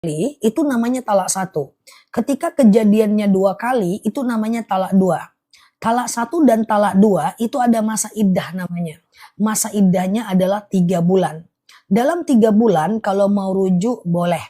kali, itu namanya talak satu. Ketika kejadiannya 2 kali, itu namanya talak dua. Talak satu dan talak dua itu ada masa iddah namanya. Masa iddahnya adalah 3 bulan. Dalam 3 bulan kalau mau rujuk boleh.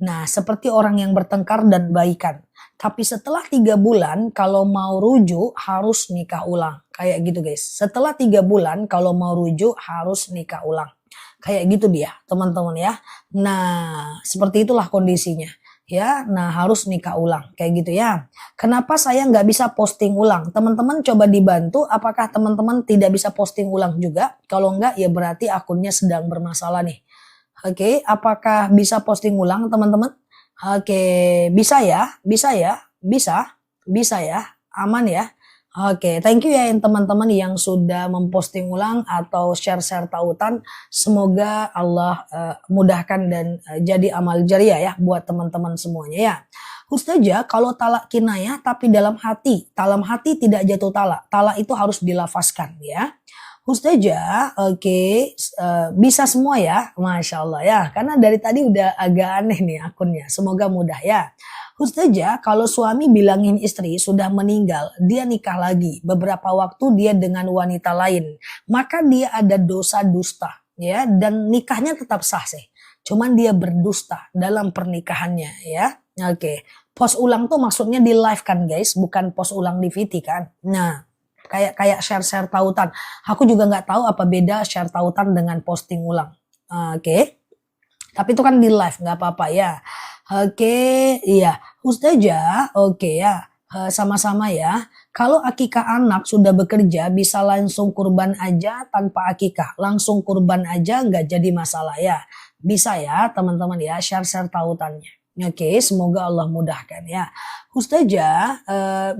Nah, seperti orang yang bertengkar dan baikan. Tapi setelah 3 bulan kalau mau rujuk harus nikah ulang. Kayak gitu guys. Setelah 3 bulan kalau mau rujuk harus nikah ulang. Kayak gitu dia, teman-teman ya. Nah, seperti itulah kondisinya. Ya, nah harus nikah ulang, kayak gitu ya. Kenapa saya nggak bisa posting ulang? Teman-teman coba dibantu, apakah teman-teman tidak bisa posting ulang juga? Kalau nggak, ya berarti akunnya sedang bermasalah nih. Oke, apakah bisa posting ulang teman-teman? Oke, bisa ya, bisa ya, bisa ya, aman ya. Oke, thank you ya teman-teman yang sudah memposting ulang atau share-share tautan. Semoga Allah mudahkan dan jadi amal jariah ya buat teman-teman semuanya ya. Ustazah, kalau talak kinayah tapi dalam hati tidak jatuh talak. Talak itu harus dilafazkan ya. Ustazah, oke, bisa semua ya, Masya Allah ya. Karena dari tadi udah agak aneh nih akunnya. Semoga mudah ya. Ustazah, kalau suami bilangin istri sudah meninggal, dia nikah lagi, beberapa waktu dia dengan wanita lain, maka dia ada dosa dusta, ya, dan nikahnya tetap sah sih. Cuman dia berdusta dalam pernikahannya, ya. Oke, post ulang tuh maksudnya di live kan guys, bukan post ulang di VT kan. Nah, kayak share-share tautan. Aku juga nggak tahu apa beda share tautan dengan posting ulang. Oke. Tapi itu kan di live, nggak apa-apa ya. Oke, iya. Ustazah, oke ya. Sama-sama ya. Kalau akikah anak sudah bekerja, bisa langsung kurban aja tanpa akikah. Langsung kurban aja nggak jadi masalah ya. Bisa ya teman-teman ya, share-share tautannya. Oke, semoga Allah mudahkan ya. Ustazah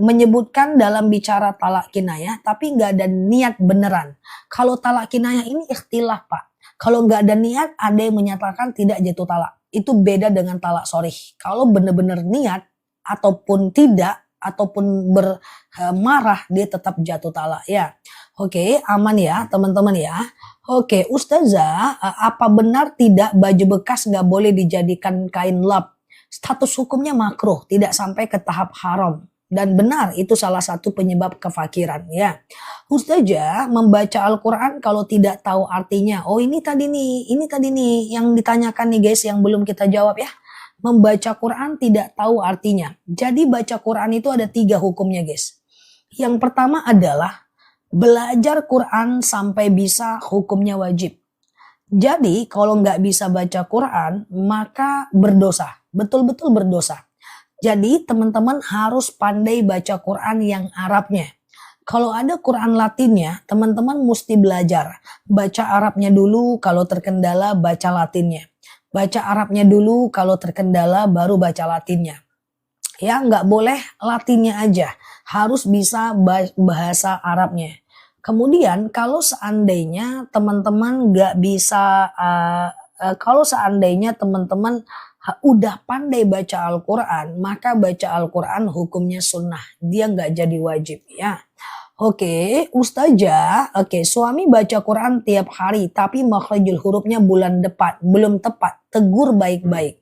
menyebutkan dalam bicara talak kinayah, tapi nggak ada niat beneran. Kalau talak kinayah ini ikhtilaf Pak. Kalau nggak ada niat, ada yang menyatakan tidak jatuh talak. Itu beda dengan talak sorih. Kalau benar-benar niat, ataupun tidak, ataupun bermarah, dia tetap jatuh talak ya. Oke, aman ya teman-teman ya. Oke, Ustazah, apa benar tidak baju bekas nggak boleh dijadikan kain lap? Status hukumnya makruh, tidak sampai ke tahap haram. Dan benar itu salah satu penyebab kefakiran ya. Ustazah membaca Al-Quran kalau tidak tahu artinya. Oh ini tadi nih yang ditanyakan nih guys yang belum kita jawab ya. Membaca Quran tidak tahu artinya. Jadi baca Quran itu ada 3 hukumnya guys. Yang pertama adalah belajar Quran sampai bisa hukumnya wajib. Jadi kalau nggak bisa baca Quran maka berdosa. Betul-betul berdosa. Jadi teman-teman harus pandai baca Quran yang Arabnya. Kalau ada Quran Latinnya, teman-teman mesti belajar. Baca Arabnya dulu, kalau terkendala baca Latinnya. Baca Arabnya dulu, kalau terkendala baru baca Latinnya. Ya, nggak boleh Latinnya aja. Harus bisa bahasa Arabnya. Kemudian kalau seandainya teman-teman nggak bisa, kalau seandainya teman-teman udah pandai baca Al-Quran, maka baca Al-Quran hukumnya sunnah. Dia nggak jadi wajib ya. Oke, Ustazah, oke, suami baca Quran tiap hari, tapi makhrajul hurufnya bulan depan, belum tepat. Tegur baik-baik.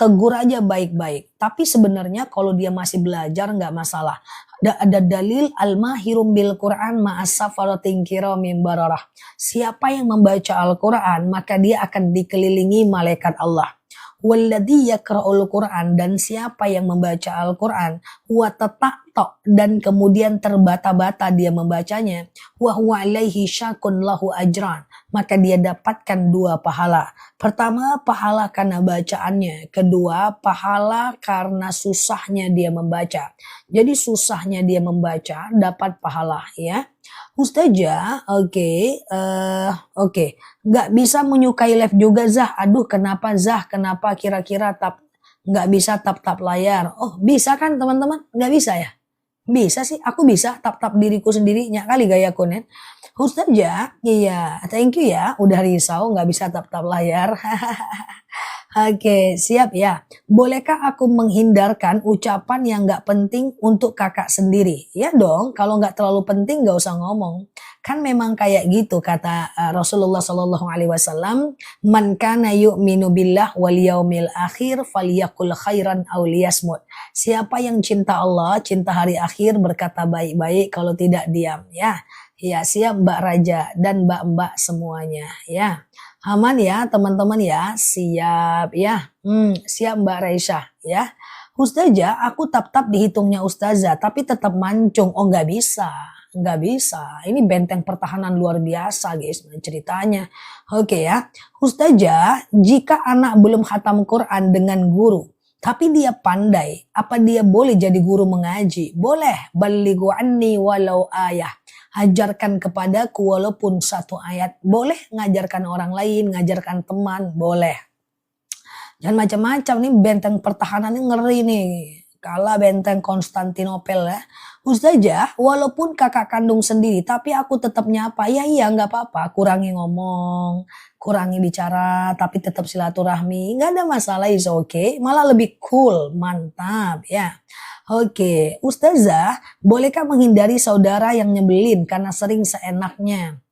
Tegur aja baik-baik. Tapi sebenarnya kalau dia masih belajar nggak masalah. Ada dalil al-mahirum bil Quran ma'as-safaratin kiramin bararah. Siapa yang membaca Al-Quran, maka dia akan dikelilingi malaikat Allah. Walladzi yaqra'ul Qur'an, dan siapa yang membaca Al-Qur'an wa tata'ta, dan kemudian terbata-bata dia membacanya, wa huwa alaihi syakun lahu ajran, maka dia dapatkan 2 pahala. Pertama, pahala karena bacaannya, kedua, pahala karena susahnya dia membaca. Jadi susahnya dia membaca dapat pahala ya. Ustazah, oke. Nggak bisa menyukai live juga Zah. Aduh kenapa Zah? Kenapa kira-kira nggak bisa tap-tap layar? Oh bisa kan teman-teman? Nggak bisa ya? Bisa sih, aku bisa tap-tap diriku sendiri. Nyak kali gaya konen. Ustazah, iya, thank you ya. Udah risau nggak bisa tap-tap layar. Oke, siap ya. Bolehkah aku menghindarkan ucapan yang nggak penting untuk kakak sendiri? Ya dong, kalau nggak terlalu penting nggak usah ngomong. Kan memang kayak gitu kata Rasulullah Shallallahu Alaihi Wasallam, "Man kana yu'minu billah wal yaumil akhir falyakul khairan aw liyasmut." Siapa yang cinta Allah, cinta hari akhir, berkata baik-baik, kalau tidak diam ya. Ya, siap Mbak Raja dan Mbak-mbak semuanya ya. Aman ya teman-teman ya, siap ya. Siap Mbak Raisya ya. Ustazah, aku tap-tap dihitungnya ustazah, tapi tetap mancung. Oh nggak bisa, nggak bisa. Ini benteng pertahanan luar biasa guys ceritanya. Oke ya. Ustazah, jika anak belum khatam Quran dengan guru, tapi dia pandai, apa dia boleh jadi guru mengaji? Boleh. Balighu anni walau ayah. Ajarkan kepadaku walaupun satu ayat. Boleh ngajarkan orang lain, ngajarkan teman, boleh. Jangan macam-macam nih, benteng pertahanan ini ngeri nih. Kalah benteng Konstantinopel ya. Ustazah, walaupun kakak kandung sendiri, tapi aku tetap nyapa. Ya iya nggak apa-apa, kurangi ngomong, kurangi bicara, tapi tetap silaturahmi. Nggak ada masalah, is okay. Malah lebih cool, mantap ya. Oke, Ustazah, bolehkah menghindari saudara yang nyebelin karena sering seenaknya?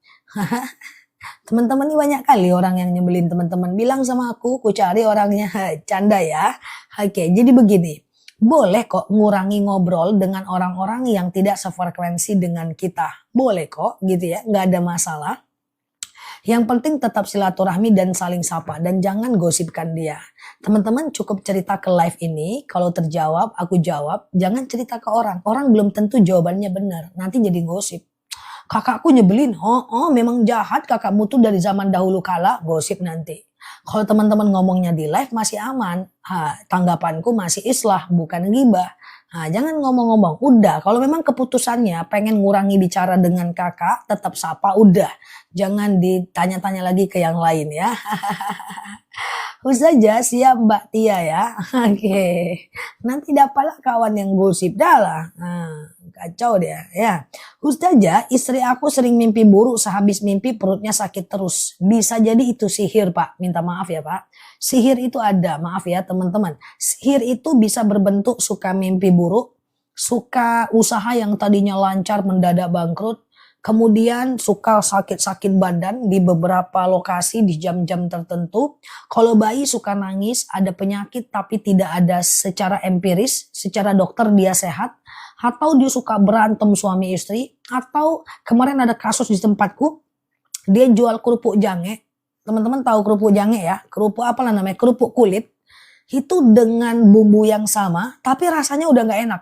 Teman-teman ini banyak kali orang yang nyebelin teman-teman. Bilang sama aku cari orangnya. Canda ya. Oke, jadi begini. Boleh kok ngurangi ngobrol dengan orang-orang yang tidak sefrekuensi dengan kita. Boleh kok gitu ya, nggak ada masalah. Yang penting tetap silaturahmi dan saling sapa dan jangan gosipkan dia. Teman-teman cukup cerita ke live ini, kalau terjawab aku jawab, jangan cerita ke orang. Orang belum tentu jawabannya benar, nanti jadi gosip. Kakakku nyebelin, oh memang jahat kakakmu tuh dari zaman dahulu kala, gosip nanti. Kalau teman-teman ngomongnya di live masih aman, tanggapanku masih islah bukan ghibah. Nah, jangan ngomong-ngomong, udah kalau memang keputusannya pengen ngurangi bicara dengan kakak, tetap sapa udah. Jangan ditanya-tanya lagi ke yang lain ya. Ustazah siap Mbak Tia ya. Oke. Nanti dapatlah kawan yang gosip dah lah. Nah, kacau dia ya. Ustazah, istri aku sering mimpi buruk, sehabis mimpi perutnya sakit terus. Bisa jadi itu sihir Pak. Minta maaf ya Pak. Sihir itu ada, maaf ya teman-teman. Sihir itu bisa berbentuk suka mimpi buruk, suka usaha yang tadinya lancar mendadak bangkrut, kemudian suka sakit-sakit badan di beberapa lokasi di jam-jam tertentu. Kalau bayi suka nangis, ada penyakit tapi tidak ada secara empiris, secara dokter dia sehat. Atau dia suka berantem suami istri. Atau kemarin ada kasus di tempatku, dia jual kerupuk jange. Teman-teman tahu kerupuk jange ya? Kerupuk apa namanya? Kerupuk kulit. Itu dengan bumbu yang sama, tapi rasanya udah nggak enak.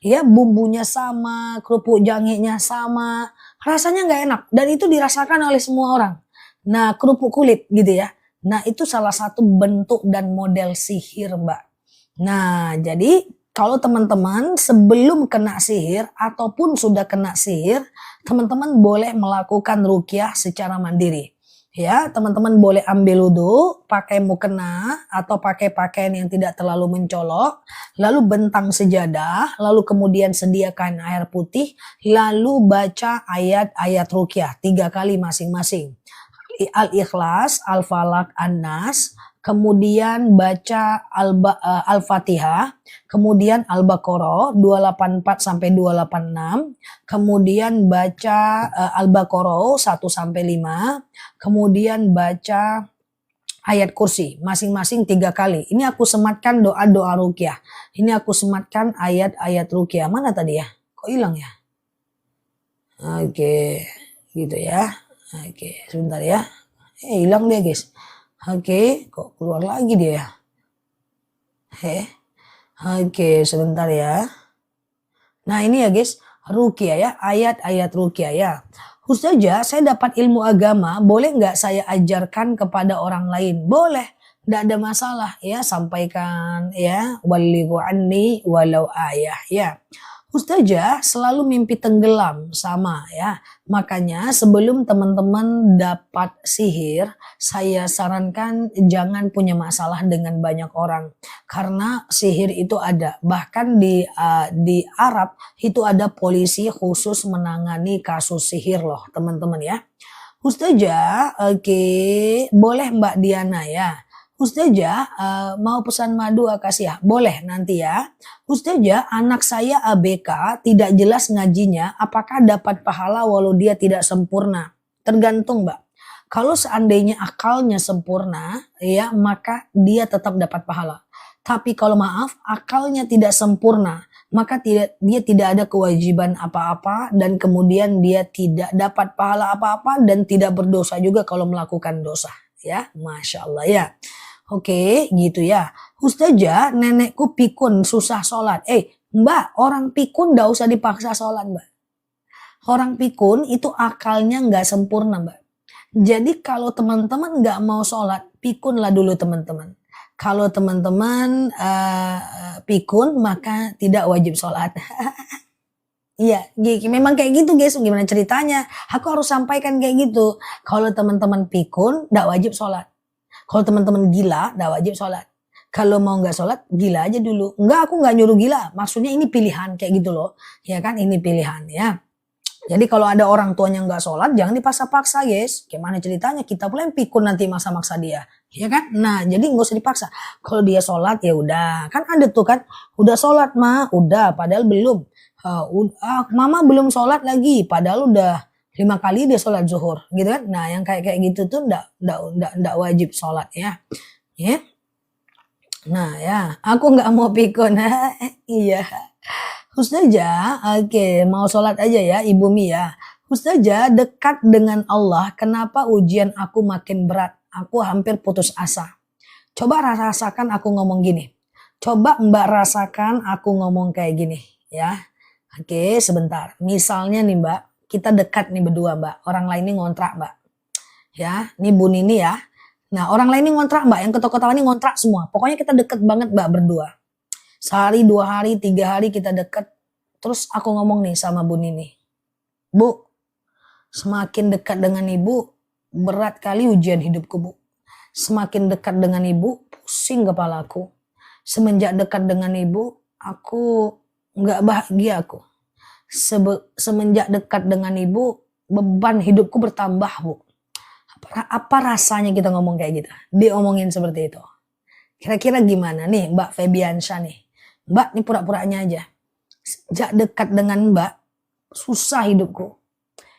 Ya, bumbunya sama, kerupuk jangenya sama, rasanya nggak enak. Dan itu dirasakan oleh semua orang. Nah, kerupuk kulit gitu ya. Nah, itu salah satu bentuk dan model sihir, Mbak. Nah, jadi kalau teman-teman sebelum kena sihir ataupun sudah kena sihir, teman-teman boleh melakukan ruqyah secara mandiri. Ya, teman-teman boleh ambil wudhu, pakai mukena atau pakai pakaian yang tidak terlalu mencolok, lalu bentang sejadah, lalu kemudian sediakan air putih, lalu baca ayat-ayat ruqyah 3 kali masing-masing. Al-Ikhlas, Al-Falaq, An-Nas, kemudian baca Al-Fatihah, kemudian Al-Baqarah 284 sampai 286, kemudian baca Al-Baqarah 1 sampai 5, kemudian baca ayat kursi masing-masing 3 kali. Ini aku sematkan doa-doa ruqyah. Ini aku sematkan ayat-ayat ruqyah. Mana tadi ya? Kok hilang ya? Oke, gitu ya. Oke, sebentar ya. Hilang dia guys. Oke, kok keluar lagi dia ya? Oke, sebentar ya. Nah ini ya guys, ruqyah ya, ayat-ayat ruqyah ya. Ustazah, saya dapat ilmu agama, boleh nggak saya ajarkan kepada orang lain? Boleh, nggak ada masalah ya, sampaikan ya, balighu anni walau ayah ya. Ustazah selalu mimpi tenggelam sama ya. Makanya sebelum teman-teman dapat sihir, saya sarankan jangan punya masalah dengan banyak orang. Karena sihir itu ada. Bahkan di Arab itu ada polisi khusus menangani kasus sihir loh teman-teman ya. Ustazah, oke, boleh Mbak Diana ya. Ustazah, mau pesan madu akasih ya? Boleh nanti ya. Ustazah, anak saya ABK tidak jelas ngajinya, apakah dapat pahala walau dia tidak sempurna? Tergantung, Mbak. Kalau seandainya akalnya sempurna, ya maka dia tetap dapat pahala. Tapi kalau maaf, akalnya tidak sempurna, maka dia tidak ada kewajiban apa-apa dan kemudian dia tidak dapat pahala apa-apa dan tidak berdosa juga kalau melakukan dosa. Ya, Masya Allah ya. Oke, gitu ya. Ustazah, nenekku pikun, susah sholat. Mbak, orang pikun gak usah dipaksa sholat, Mbak. Orang pikun itu akalnya gak sempurna, Mbak. Jadi kalau teman-teman gak mau sholat, pikunlah dulu teman-teman. Kalau teman-teman pikun, maka tidak wajib sholat. Iya, memang kayak gitu guys. Gimana ceritanya? Aku harus sampaikan kayak gitu. Kalau teman-teman pikun, gak wajib sholat. Kalau teman-teman gila, gak wajib sholat. Kalau mau gak sholat, gila aja dulu. Enggak, aku gak nyuruh gila. Maksudnya ini pilihan kayak gitu loh. Ya kan, ini pilihan ya. Jadi kalau ada orang tuanya nggak sholat, jangan dipaksa-paksa guys. Gimana ceritanya? Kita pula yang pikun nanti maksa-maksa dia. Ya kan? Nah, jadi nggak usah dipaksa. Kalau dia sholat ya udah. Kan ada tuh kan, udah sholat mah, udah. Padahal belum. Mama belum sholat lagi. Padahal udah 5 kali dia sholat zuhur. Gitu kan? Nah, yang kayak gitu tuh nggak wajib sholat ya. Ya. Nah ya, aku nggak mau pikun. Iya. Ustazah, oke, mau sholat aja ya Ibu Mia. Ustazah, dekat dengan Allah, kenapa ujian aku makin berat? Aku hampir putus asa. Coba rasakan aku ngomong gini. Coba Mbak rasakan aku ngomong kayak gini ya. Oke, sebentar. Misalnya nih Mbak, kita dekat nih berdua Mbak. Orang lain ini ngontrak Mbak. Ya, ini Bu Nini ya. Nah, orang lain ini ngontrak Mbak. Yang ketawa-ketawa ini ngontrak semua. Pokoknya kita deket banget Mbak berdua. Sehari, 2 hari, 3 hari kita deket. Terus aku ngomong nih sama Bu Nini. Bu, semakin dekat dengan Ibu, berat kali ujian hidupku Bu. Semakin dekat dengan Ibu, pusing kepalaku. Semenjak dekat dengan Ibu, aku gak bahagia aku. Semenjak dekat dengan Ibu, beban hidupku bertambah Bu. Apa rasanya kita ngomong kayak gitu? Diomongin seperti itu. Kira-kira gimana nih Mbak Febiansyah nih? Mbak nih pura-puranya aja. Sejak dekat dengan Mbak, susah hidupku.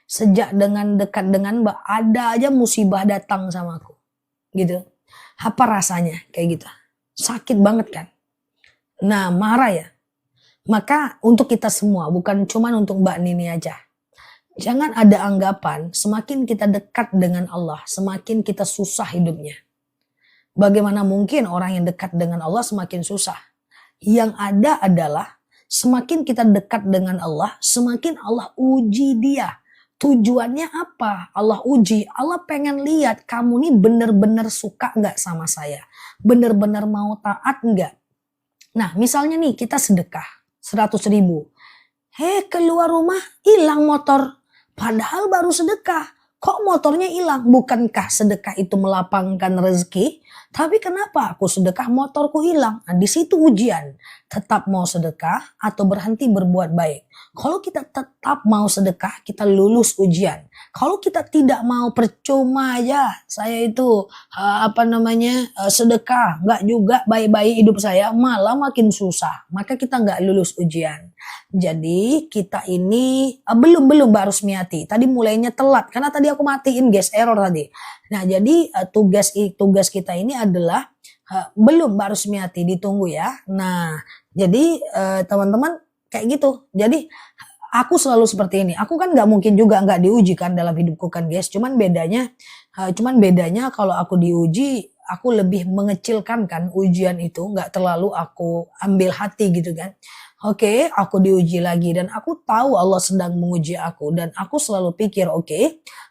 Sejak dekat dengan Mbak, ada aja musibah datang sama aku. Gitu. Apa rasanya kayak gitu? Sakit banget kan? Nah, marah ya? Maka untuk kita semua, bukan cuma untuk Mbak Nini aja. Jangan ada anggapan semakin kita dekat dengan Allah, semakin kita susah hidupnya. Bagaimana mungkin orang yang dekat dengan Allah semakin susah? Yang ada adalah semakin kita dekat dengan Allah, semakin Allah uji dia. Tujuannya apa? Allah uji. Allah pengen lihat kamu nih bener-bener suka gak sama saya? Bener-bener mau taat gak? Nah misalnya nih kita sedekah 100.000. Keluar rumah hilang motor. Padahal baru sedekah. Kok motornya hilang? Bukankah sedekah itu melapangkan rezeki? Tapi kenapa aku sedekah motorku hilang? Nah, di situ ujian. Tetap mau sedekah atau berhenti berbuat baik. Kalau kita tetap mau sedekah, kita lulus ujian. Kalau kita tidak mau, percuma aja. Saya itu sedekah, nggak juga baik-baik hidup saya, malah makin susah. Maka kita nggak lulus ujian. Jadi kita ini belum Mbak Rusmiati. Tadi mulainya telat karena tadi aku matiin guys, error tadi. Nah jadi tugas kita ini adalah belum Mbak Rusmiati, ditunggu ya. Nah jadi teman-teman kayak gitu. Jadi aku selalu seperti ini. Aku kan nggak mungkin juga nggak diuji kan dalam hidupku kan guys. Cuman bedanya kalau aku diuji, aku lebih mengecilkan kan ujian itu, nggak terlalu aku ambil hati gitu kan. Oke, aku diuji lagi dan aku tahu Allah sedang menguji aku dan aku selalu pikir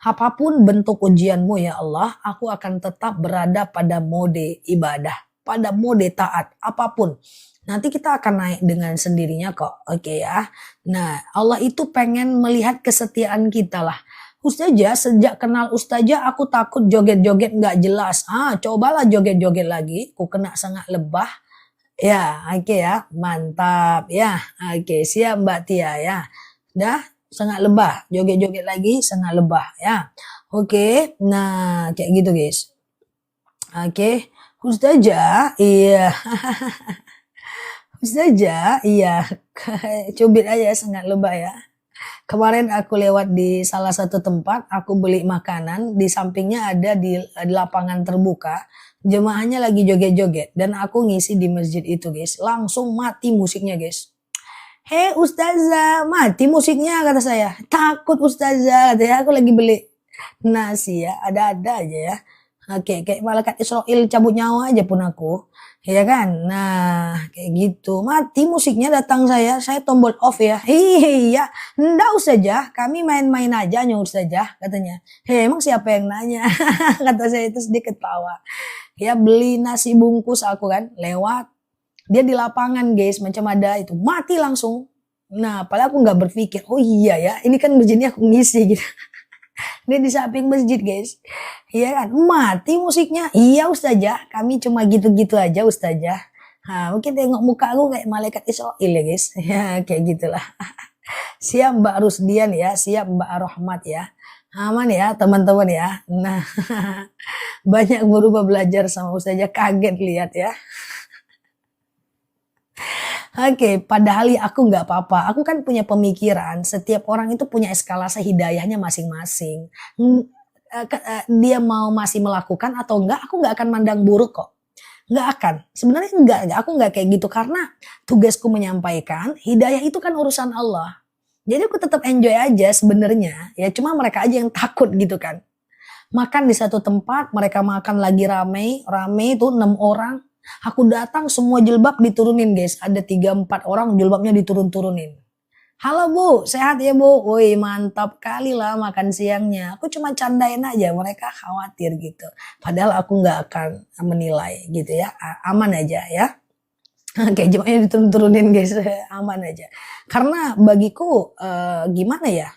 apapun bentuk ujianmu ya Allah, aku akan tetap berada pada mode ibadah, pada mode taat, apapun. Nanti kita akan naik dengan sendirinya kok, oke ya. Nah, Allah itu pengen melihat kesetiaan kita lah. Ustazah, sejak kenal Ustazah aku takut joget-joget nggak jelas. Cobalah joget-joget lagi, aku kena sangat lebah. Ya, oke ya, mantap ya. Oke, siap Mbak Tia ya. Dah, sangat lebah, joget-joget lagi sangat lebah ya. Oke, nah kayak gitu guys. Oke, Ustazah, iya. Ustazah, iya. Cubit aja sangat lebay ya. Kemarin aku lewat di salah satu tempat, aku beli makanan, di sampingnya ada di lapangan terbuka, jemaahnya lagi joget-joget dan aku ngisi di masjid itu, guys. Langsung mati musiknya, guys. "Hei ustazah, mati musiknya," kata saya. "Takut ustazah," katanya, "aku lagi beli nasi ya, ada-ada aja ya." Oke, kayak malaikat Israel cabut nyawa aja pun aku, ya kan? Nah, kayak gitu. Mati musiknya datang saya tombol off ya. "Iya, ndak ustazah, kami main-main aja nya ustazah," katanya. "Hei, emang siapa yang nanya?" Kata saya itu sedikit ketawa. Ya beli nasi bungkus aku kan, lewat. Dia di lapangan guys, macam ada itu. Mati langsung. Nah, padahal aku nggak berpikir, oh iya ya, ini kan masjidnya aku ngisi gitu. Dia di samping masjid guys. Iya kan? Mati musiknya. "Iya ustazah, kami cuma gitu-gitu aja ustazah." Nah, mungkin tengok muka aku kayak malaikat Israel ya guys. Ya kayak gitulah. Siap Mbak Rusdian ya, siap Mbak Rahmat ya. Aman ya teman-teman ya. Nah, banyak berubah belajar sama ustazah, kaget lihat ya. Oke, padahal ya aku nggak apa-apa. Aku kan punya pemikiran, setiap orang itu punya eskalasi hidayahnya masing-masing. Dia mau masih melakukan atau enggak, aku nggak akan mandang buruk kok. Nggak akan. Sebenarnya enggak, aku nggak kayak gitu karena tugasku menyampaikan, hidayah itu kan urusan Allah. Jadi aku tetap enjoy aja sebenarnya. Ya cuma mereka aja yang takut gitu kan. Makan di satu tempat, mereka makan lagi rame, rame itu 6 orang. Aku datang semua jilbab diturunin guys. Ada 3-4 orang jilbabnya diturun-turunin. "Halo Bu, sehat ya Bu?" Woi mantap kali lah makan siangnya. Aku cuma candain aja, mereka khawatir gitu. Padahal aku nggak akan menilai gitu ya. Aman aja ya. Kayak jilbabnya diturun-turunin guys, aman aja. Karena bagiku gimana ya?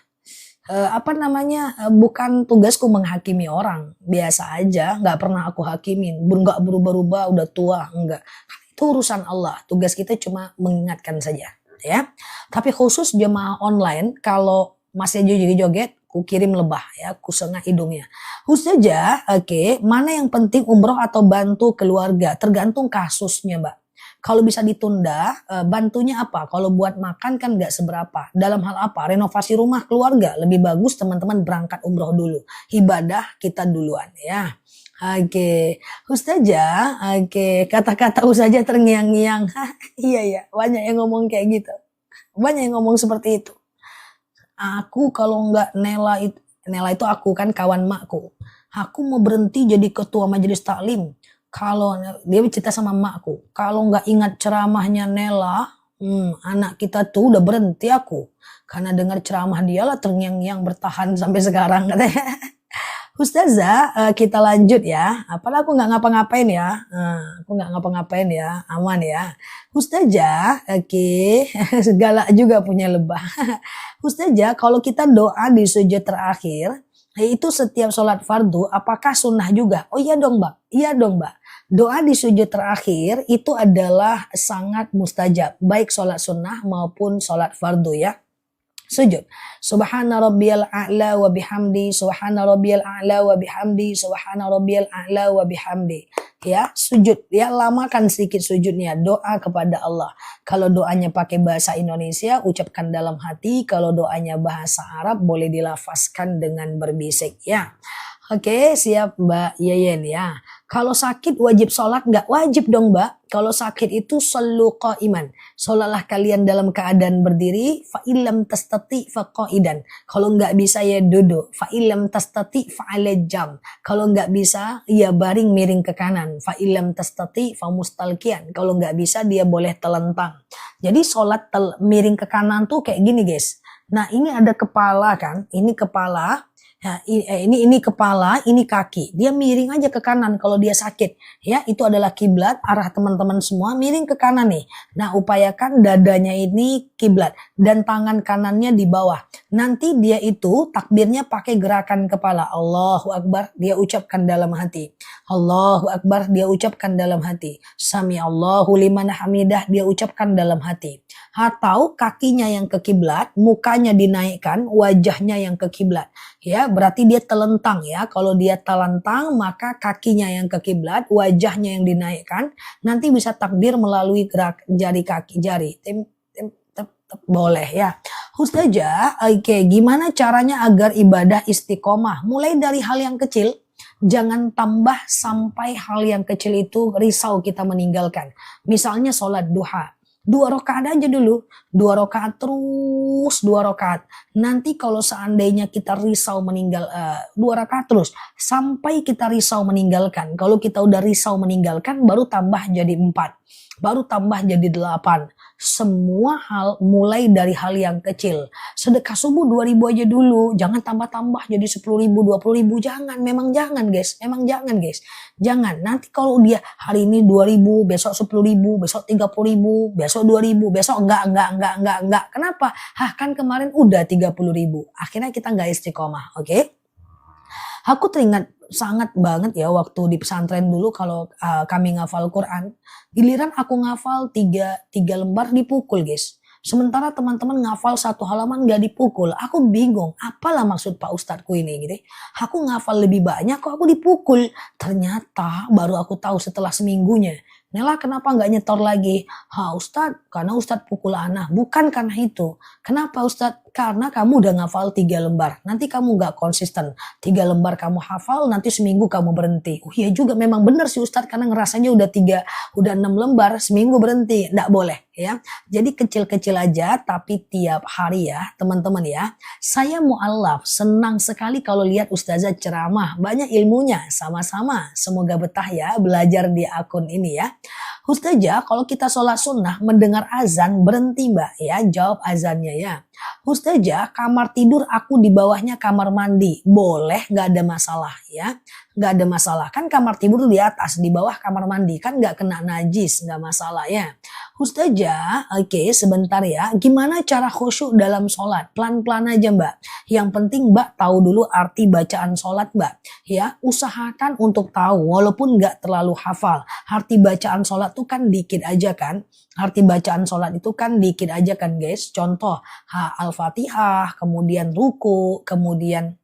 Apa namanya, bukan tugasku menghakimi orang, biasa aja, nggak pernah aku hakimin, nggak berubah-ubah, udah tua, enggak. Itu urusan Allah, tugas kita cuma mengingatkan saja, ya. Tapi khusus jemaah online, kalau masih joget-joget, ku kirim lebah ya, ku sengah hidungnya. Ustazah, oke, mana yang penting umroh atau bantu keluarga? Tergantung kasusnya, Mbak. Kalau bisa ditunda, bantunya apa? Kalau buat makan kan nggak seberapa. Dalam hal apa? Renovasi rumah keluarga. Lebih bagus teman-teman berangkat umroh dulu. Ibadah kita duluan ya. Oke, Ustazah, oke, kata-kata Ustazah terngiang-ngiang. Iya ya, banyak yang ngomong kayak gitu. Banyak yang ngomong seperti itu. Aku kalau nggak Nela itu aku kan kawan makku. Aku mau berhenti jadi ketua majelis taklim. Kalau dia cerita sama makku, kalau nggak ingat ceramahnya Nela, anak kita tuh udah berhenti aku. Karena dengar ceramah dia lah terngiang-ngiang bertahan sampai sekarang katanya. Ustazah, kita lanjut ya. Apalah aku nggak ngapa-ngapain ya. Aku nggak ngapa-ngapain ya, aman ya. Ustazah, oke, segala juga punya lebah. Ustazah, kalau kita doa di sujud terakhir, itu setiap sholat fardu, apakah sunnah juga? Oh iya dong, Mbak. Iya dong, Mbak. Doa di sujud terakhir itu adalah sangat mustajab, baik sholat sunnah maupun sholat fardu ya. Sujud. Subhana rabbiyal a'la wa bihamdi, subhana rabbiyal a'la wa bihamdi, subhana rabbiyal a'la wa bihamdi. Ya, sujud. Ya, lamakan sedikit sujudnya. Doa kepada Allah. Kalau doanya pakai bahasa Indonesia, ucapkan dalam hati. Kalau doanya bahasa Arab, boleh dilafazkan dengan berbisik. Ya. Oke, siap Mbak Yeyen ya. Kalau sakit wajib sholat nggak? Wajib dong Mbak. Kalau sakit itu shollu qa'iman. Sholatlah kalian dalam keadaan berdiri. Fa'ilam tastati faqa'idan. Kalau nggak bisa ya duduk. Fa'ilam tastati fa'ala jam. Kalau nggak bisa ya baring miring ke kanan. Fa'ilam tastati famustalkian. Kalau nggak bisa dia boleh telentang. Jadi sholat miring ke kanan tuh kayak gini guys. Nah ini ada kepala kan. Ini kepala. Nah, ini kepala, ini kaki. Dia miring aja ke kanan kalau dia sakit. Ya, itu adalah kiblat. Arah teman-teman semua miring ke kanan nih. Nah, upayakan dadanya ini kiblat dan tangan kanannya di bawah. Nanti dia itu takbirnya pakai gerakan kepala. Allahu Akbar, dia ucapkan dalam hati. Allahu Akbar, dia ucapkan dalam hati. Sami Allahu liman hamidah, dia ucapkan dalam hati. Atau kakinya yang ke kiblat, mukanya dinaikkan, wajahnya yang ke kiblat. Ya, berarti dia telentang ya. Kalau dia telentang maka kakinya yang ke kiblat, wajahnya yang dinaikkan. Nanti bisa takbir melalui gerak jari kaki, jari. Boleh ya. Ustazah, oke, gimana caranya agar ibadah istiqomah? Mulai dari hal yang kecil, jangan tambah sampai hal yang kecil itu risau kita meninggalkan. Misalnya sholat duha. 2 rakaat aja dulu. 2 rakaat terus, 2 rakaat. Nanti kalau seandainya kita risau meninggal, 2 rakaat terus. Sampai kita risau meninggalkan. Kalau kita udah risau meninggalkan, baru tambah jadi 4. Baru tambah jadi 8. Semua hal mulai dari hal yang kecil. Sedekah subuh 2.000 aja dulu. Jangan tambah-tambah jadi 10.000, 20.000. Jangan, memang jangan guys. Memang jangan guys. Jangan. Nanti kalau dia hari ini 2.000, besok 10.000, besok 30.000, besok 2.000, besok enggak. Kenapa? Kan kemarin udah 30.000. Akhirnya kita enggak istiqomah, oke? Aku teringat sangat banget ya waktu di pesantren dulu kalau kami ngafal Quran. Giliran aku ngafal 3 lembar dipukul guys. Sementara teman-teman ngafal 1 halaman gak dipukul. Aku bingung, apalah maksud Pak Ustadku ini gitu. Aku ngafal lebih banyak kok aku dipukul. Ternyata baru aku tahu setelah seminggunya. Nela kenapa gak nyetor lagi? Ustadz, karena Ustadz pukul anak. Bukan karena itu. Kenapa Ustadz? Karena kamu udah ngafal 3 lembar. Nanti kamu gak konsisten. 3 lembar kamu hafal, nanti seminggu kamu berhenti. Iya juga memang benar sih Ustadz. Karena ngerasanya udah 6 lembar, seminggu berhenti. Nggak boleh ya. Jadi kecil-kecil aja, tapi tiap hari ya teman-teman ya. Saya mu'alaf, senang sekali kalau lihat Ustazah ceramah. Banyak ilmunya, sama-sama. Semoga betah ya belajar di akun ini ya. Ustazah, kalau kita sholat sunnah mendengar azan berhenti mbak ya, jawab azannya ya. Ustazah, kamar tidur aku di bawahnya kamar mandi, boleh nggak ada masalah ya, nggak ada masalah kan kamar tidur di atas, di bawah kamar mandi kan nggak kena najis, nggak masalah ya. Ustazah, oke sebentar ya, gimana cara khusyuk dalam sholat? Pelan-pelan aja mbak, yang penting mbak tahu dulu arti bacaan sholat mbak ya, usahakan untuk tahu walaupun nggak terlalu hafal. Arti bacaan sholat tuh kan dikit aja kan, arti bacaan sholat itu kan dikit aja kan guys. Contoh Al-Fatihah, kemudian ruku, kemudian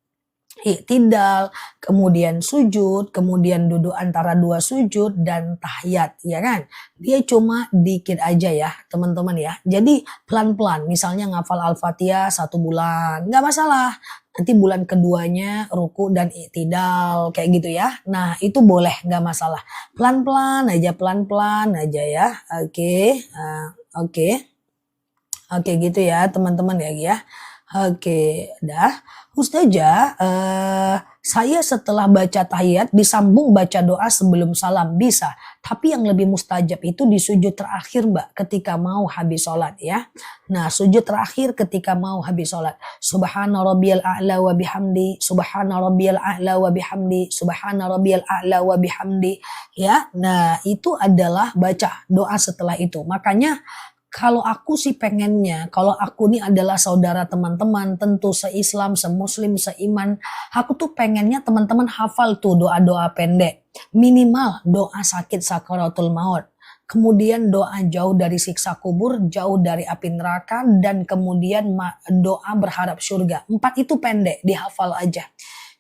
i'tidal, kemudian sujud, kemudian duduk antara 2 sujud dan tahiyat ya kan. Dia cuma dikit aja ya teman-teman ya. Jadi pelan-pelan, misalnya ngafal Al-Fatihah 1 bulan nggak masalah. Nanti bulan keduanya ruku dan i'tidal kayak gitu ya. Nah itu boleh nggak masalah. Pelan-pelan aja ya. Oke gitu ya teman-teman ya. Oke, dah. Ustazah, saya setelah baca tahiyat disambung baca doa sebelum salam bisa. Tapi yang lebih mustajab itu di sujud terakhir mbak ketika mau habis sholat ya. Nah sujud terakhir ketika mau habis sholat. Subhana rabbiyal a'la wa bihamdi. Subhana rabbiyal a'la wa bihamdi. Subhana rabbiyal a'la wa bihamdi. Ya, nah itu adalah baca doa setelah itu. Makanya kalau aku sih pengennya, kalau aku nih adalah saudara teman-teman, tentu se-Islam, se-Muslim, seiman, aku tuh pengennya teman-teman hafal tuh doa-doa pendek. Minimal doa sakit sakaratul maut. Kemudian doa jauh dari siksa kubur, jauh dari api neraka, dan kemudian doa berharap surga. 4 itu pendek, dihafal aja.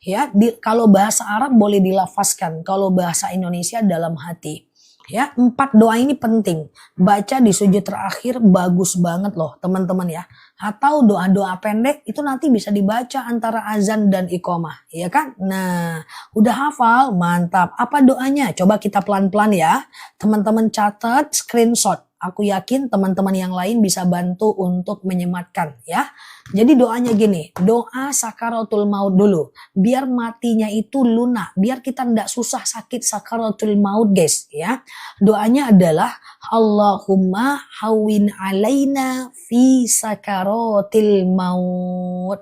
Ya, kalau bahasa Arab boleh dilafazkan, kalau bahasa Indonesia dalam hati. Ya, 4 doa ini penting. Baca di sujud terakhir bagus banget loh teman-teman ya. Atau doa-doa pendek itu nanti bisa dibaca antara azan dan iqomah. Ya kan? Nah, udah hafal? Mantap. Apa doanya? Coba kita pelan-pelan ya. Teman-teman catat, screenshot. Aku yakin teman-teman yang lain bisa bantu untuk menyematkan ya. Jadi doanya gini, doa sakaratul maut dulu. Biar matinya itu lunak, biar kita ndak susah sakit sakaratul maut guys ya. Doanya adalah Allahumma hawin alaina fi sakaratil maut.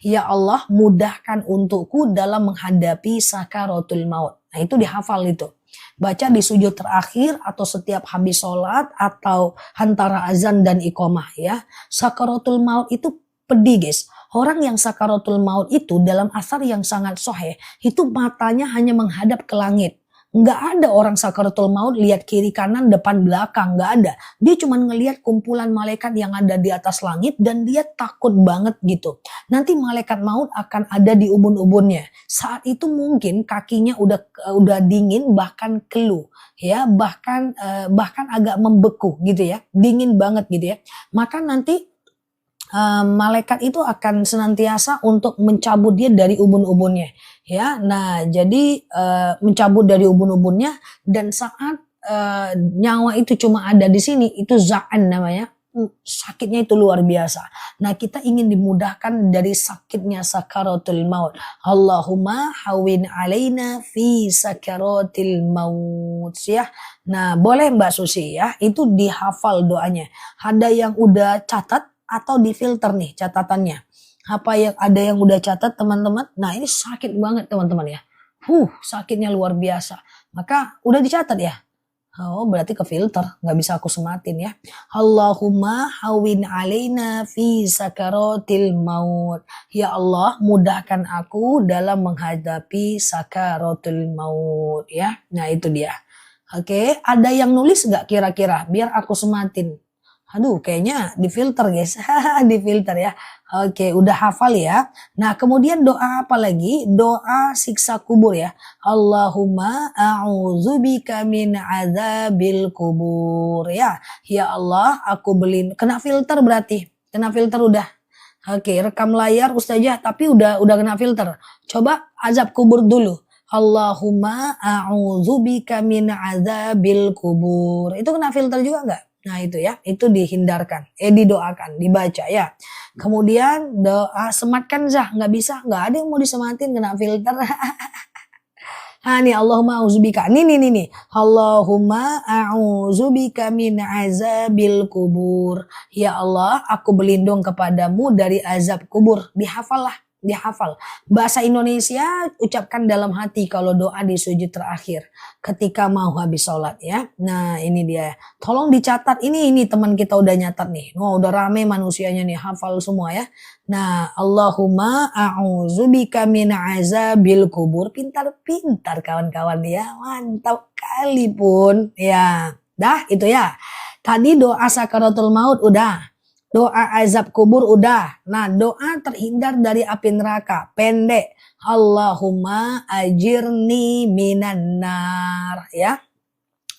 Ya Allah mudahkan untukku dalam menghadapi sakaratul maut. Nah itu dihafal itu. Baca di sujud terakhir atau setiap habis sholat atau antara azan dan iqomah ya. Sakaratul maut itu pedih guys. Orang yang sakaratul maut itu dalam asar yang sangat sahih itu matanya hanya menghadap ke langit. Nggak ada orang sakaratul maut lihat kiri kanan depan belakang, nggak ada. Dia cuma ngelihat kumpulan malaikat yang ada di atas langit dan dia takut banget gitu. Nanti malaikat maut akan ada di ubun-ubunnya. Saat itu mungkin kakinya udah dingin bahkan keluh ya, bahkan agak membeku gitu ya, dingin banget gitu ya. Maka nanti malaikat itu akan senantiasa untuk mencabut dia dari ubun-ubunnya ya. Nah, jadi mencabut dari ubun-ubunnya dan saat nyawa itu cuma ada di sini itu za'an namanya. Sakitnya itu luar biasa. Nah, kita ingin dimudahkan dari sakitnya sakaratul maut. Allahumma hawin alaina fi sakaratil maut ya. Nah, boleh Mbak Susi ya, itu dihafal doanya. Ada yang udah catat atau difilter nih catatannya. Apa yang ada yang udah catat teman-teman? Nah, ini sakit banget teman-teman ya. Sakitnya luar biasa. Maka udah dicatat ya. Oh, berarti ke filter, nggak bisa aku sematin ya. Allahumma hawin alaina fi sakaratil maut. Ya Allah, mudahkan aku dalam menghadapi sakaratul maut ya. Nah, itu dia. Oke, ada yang nulis nggak kira-kira? Biar aku sematin. Aduh, kayaknya difilter guys. Difilter ya. Oke, udah hafal ya. Nah, kemudian doa apa lagi? Doa siksa kubur ya. Allahumma a'udzubika min adzabil kubur ya. Ya Allah, aku kena filter berarti. Kena filter udah. Oke, rekam layar Ustazah tapi udah kena filter. Coba azab kubur dulu. Allahumma a'udzubika min adzabil kubur. Itu kena filter juga enggak? Nah itu ya, itu dihindarkan, didoakan, dibaca ya. Kemudian doa sematkan Zah, nggak bisa, nggak ada yang mau disematin kena filter. Nah nih Allahumma a'udzubika, nih. Allahumma a'udzubika min azabil kubur. Ya Allah, aku berlindung kepadamu dari azab kubur. Dihafal lah. Dihafal. Bahasa Indonesia ucapkan dalam hati kalau doa di sujud terakhir ketika mau habis sholat ya. Nah ini dia. Tolong dicatat ini teman kita udah nyatat nih. Udah rame manusianya nih hafal semua ya. Nah Allahumma a'udzubika min azabil kubur. Pintar-pintar kawan-kawan ya. Mantap kali pun. Ya. Dah itu ya. Tadi doa sakaratul maut udah. Doa azab kubur udah. Nah doa terhindar dari api neraka. Pendek. Allahumma ajirni minan nar. Ya.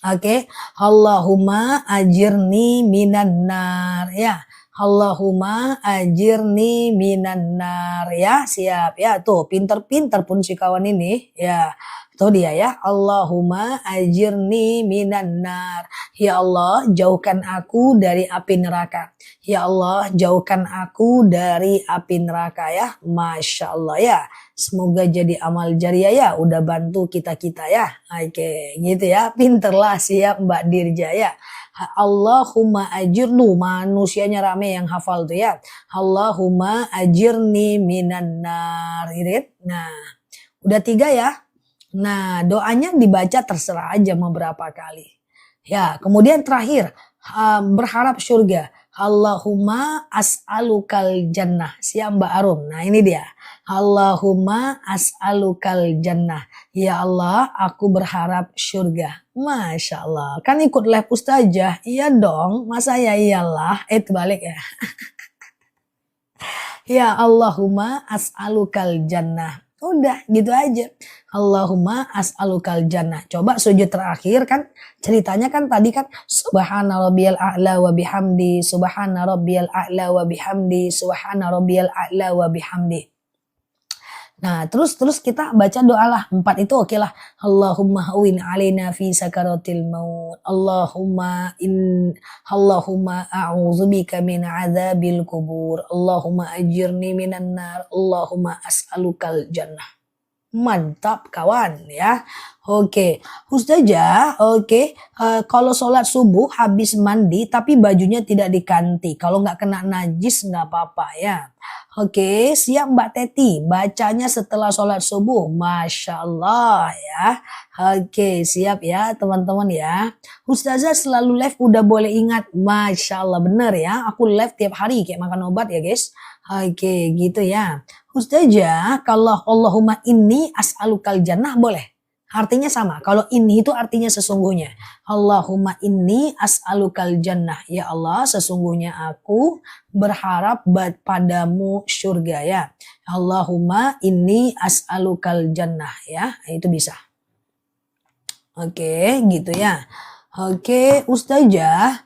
Oke. Allahumma ajirni minan nar. Ya. Allahumma ajirni minan nar. Ya siap. Ya tuh pinter-pinter pun si kawan ini. Ya. Tuh dia ya. Allahumma ajirni minan nar. Ya Allah jauhkan aku dari api neraka. Ya Allah jauhkan aku dari api neraka ya. Masya Allah ya. Semoga jadi amal jariah ya. Udah bantu kita-kita ya. Oke gitu ya. Pinterlah siap Mbak Dirja ya. Allahumma ajirnu. Manusianya rame yang hafal tuh ya. Allahumma ajirni minan nar. Gitu. Nah udah 3 ya. Nah doanya dibaca terserah aja mau berapa kali. Ya kemudian terakhir berharap surga. Allahumma as'alukal jannah. Siap Mbak Arum. Nah ini dia. Allahumma as'alukal jannah. Ya Allah aku berharap surga. Masya Allah. Kan ikut live Ustazah. Iya dong. Masa ya iyalah. Itu balik ya. Ya Allahumma as'alukal jannah. Udah gitu aja. Allahumma as'alukal jannah. Coba sujud terakhir kan ceritanya kan tadi kan subhana rabbiyal a'la wa bihamdi, subhana rabbiyal a'la wa bihamdi, subhana rabbiyal a'la wa bihamdi. Nah terus kita baca doa lah 4 itu oke lah. Allahumma hawin alaina fi sakaratil maut. Allahumma a'udzubika min adzabil kubur. Allahumma ajirni minan nar. Allahumma as'alukal jannah. Mantap kawan ya. Oke. Ustazah, oke. Kalau sholat subuh habis mandi tapi bajunya tidak diganti. Kalau nggak kena najis nggak apa-apa ya. Oke, siap Mbak Teti. Bacanya setelah sholat subuh. Masya Allah ya. Oke, siap ya teman-teman ya. Ustazah selalu live udah boleh ingat. Masya Allah, bener ya. Aku live tiap hari kayak makan obat ya guys. Oke, gitu ya. Ustazah, kalau Allahumma inni as'alukal jannah boleh? Artinya sama. Kalau ini itu artinya sesungguhnya. Allahumma inni as'alukal jannah. Ya Allah, sesungguhnya aku berharap padamu surga ya. Allahumma inni as'alukal jannah ya. Itu bisa. Oke, gitu ya. Oke, Ustazah,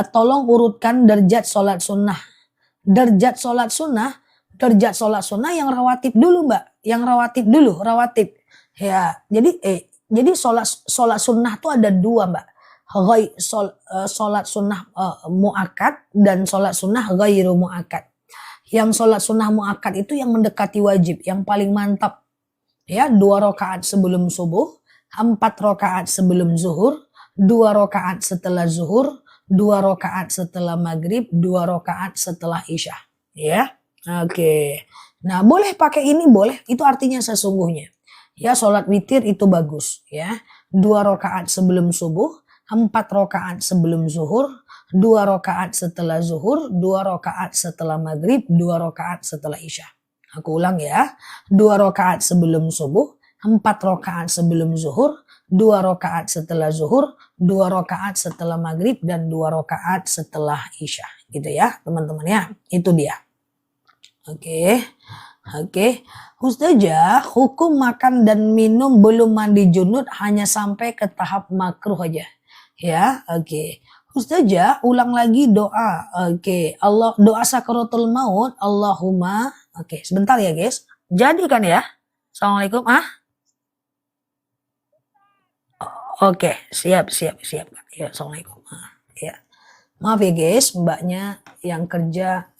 tolong urutkan derajat sholat sunnah. Derajat sholat sunnah yang rawatib dulu mbak. Yang rawatib dulu, rawatib. Ya, jadi sholat sunnah tuh ada dua mbak. Sholat sunnah muakkad dan sholat sunnah ghairu muakkad. Yang sholat sunnah muakkad itu yang mendekati wajib, yang paling mantap. Ya, 2 rakaat sebelum subuh, 4 rakaat sebelum zuhur, 2 rakaat setelah zuhur, 2 rakaat setelah maghrib, 2 rakaat setelah isya. Ya, oke. Nah, boleh pakai ini, boleh. Itu artinya sesungguhnya. Ya, sholat witir itu bagus. Ya, 2 rakaat sebelum subuh, 4 rakaat sebelum zuhur, 2 rakaat setelah zuhur, 2 rakaat setelah maghrib, 2 rakaat setelah isya. Aku ulang ya, 2 rakaat sebelum subuh, 4 rakaat sebelum zuhur, 2 rakaat setelah zuhur, 2 rakaat setelah maghrib, dan 2 rakaat setelah isya. Gitu ya teman-teman ya, itu dia. Oke. Ustazah, hukum makan dan minum belum mandi junub hanya sampai ke tahap makruh aja. Ya, oke. Ustazah, ulang lagi doa. Oke, doa sakaratul maut, Allahumma. Oke, sebentar ya guys. Jadi kan ya. Assalamualaikum. Oke, siap. Ya, assalamualaikum. Ya. Maaf ya guys, mbaknya yang kerja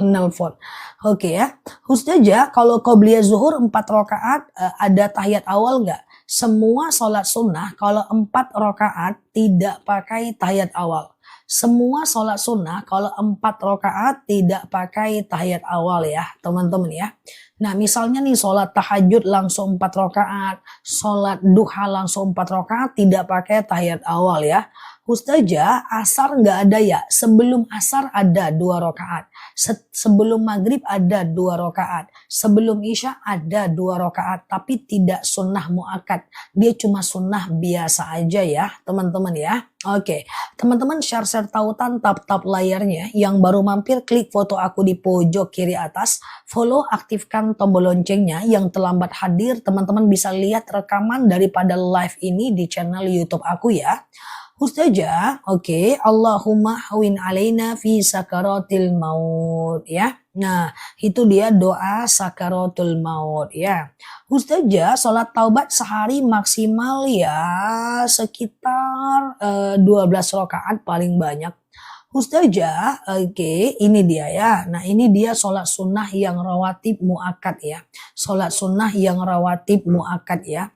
nelpon. Oke ya. Ustazah, kalau qobliyah zuhur 4 rakaat ada tahiyat awal nggak? Semua sholat sunnah kalau 4 rakaat tidak pakai tahiyat awal. Semua sholat sunnah kalau 4 rakaat tidak pakai tahiyat awal ya teman-teman ya. Nah misalnya nih sholat tahajud langsung 4 rakaat, sholat duha langsung 4 rakaat tidak pakai tahiyat awal ya. Ustazah, asar nggak ada ya? Sebelum asar ada 2 rakaat. Sebelum maghrib ada 2 rakaat. Sebelum isya ada 2 rakaat. Tapi tidak sunnah muakkad. Dia cuma sunnah biasa aja ya teman-teman ya. Oke, teman-teman share tautan, tap layarnya. Yang baru mampir klik foto aku di pojok kiri atas. Follow, aktifkan tombol loncengnya. Yang terlambat hadir teman-teman bisa lihat rekaman daripada live ini di channel YouTube aku ya. Ustazah, oke, Allahumma hawin alaina fi sakaratil maut ya. Nah, itu dia doa sakaratul maut ya. Ustazah, sholat taubat sehari maksimal ya sekitar 12 rakaat paling banyak. Ustazah, oke, ini dia ya. Nah, ini dia sholat sunnah yang rawatib muakkad ya. Sholat sunnah yang rawatib muakkad ya.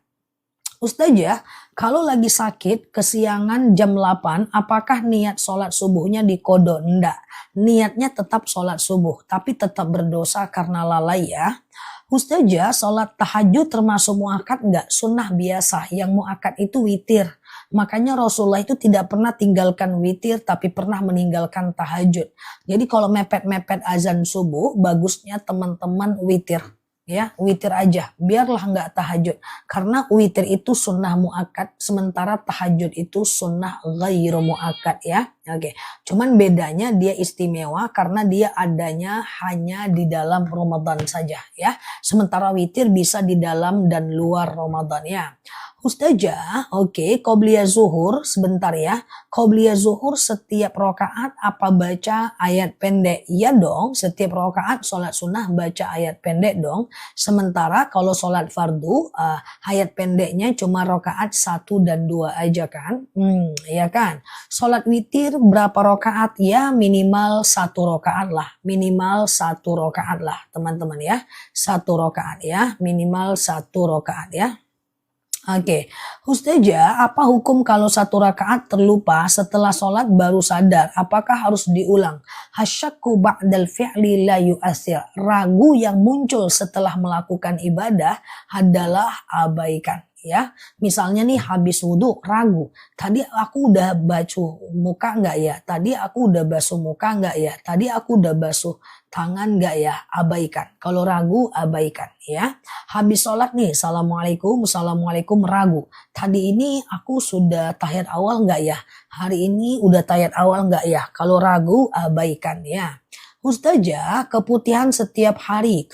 Ustazah, kalau lagi sakit kesiangan jam 8, apakah niat sholat subuhnya dikodok? Enggak, niatnya tetap sholat subuh, tapi tetap berdosa karena lalai ya. Ustazah, sholat tahajud termasuk muakkad enggak? Sunnah biasa, yang muakkad itu witir. Makanya Rasulullah itu tidak pernah tinggalkan witir, tapi pernah meninggalkan tahajud. Jadi kalau mepet-mepet azan subuh, bagusnya teman-teman witir. Ya, witir aja, biarlah nggak tahajud. Karena witir itu sunnah muakkad, sementara tahajud itu sunnah ghairu muakkad ya. Oke, cuman bedanya dia istimewa karena dia adanya hanya di dalam Ramadan saja ya. Sementara witir bisa di dalam dan luar Ramadan ya. Ustazah, oke, qobliyah zuhur sebentar ya. Qobliyah zuhur setiap rakaat apa baca ayat pendek? Iya dong, setiap rakaat sholat sunnah baca ayat pendek dong. Sementara kalau sholat fardu ayat pendeknya cuma rakaat 1 dan 2 aja kan? Ya kan? Sholat witir berapa rakaat? Ya minimal 1 rakaat lah. Minimal 1 rakaat lah teman-teman ya. 1 rakaat ya. Minimal 1 rakaat ya. Oke, Ustazah, apa hukum kalau 1 rakaat terlupa setelah sholat baru sadar? Apakah harus diulang? Hasyakku ba'dal fi'li la yu'asir. Ragu yang muncul setelah melakukan ibadah adalah abaikan. ya. Misalnya nih habis wudhu ragu, tadi aku udah basuh muka nggak ya? Tadi aku udah basuh muka nggak ya? Tadi aku udah basuh tangan nggak ya? Abaikan. Kalau ragu abaikan ya. Habis sholat nih, assalamualaikum ragu. Tadi ini aku sudah tahiyat awal nggak ya? Hari ini udah tahiyat awal nggak ya? Kalau ragu abaikan ya. Ustazah, keputihan setiap hari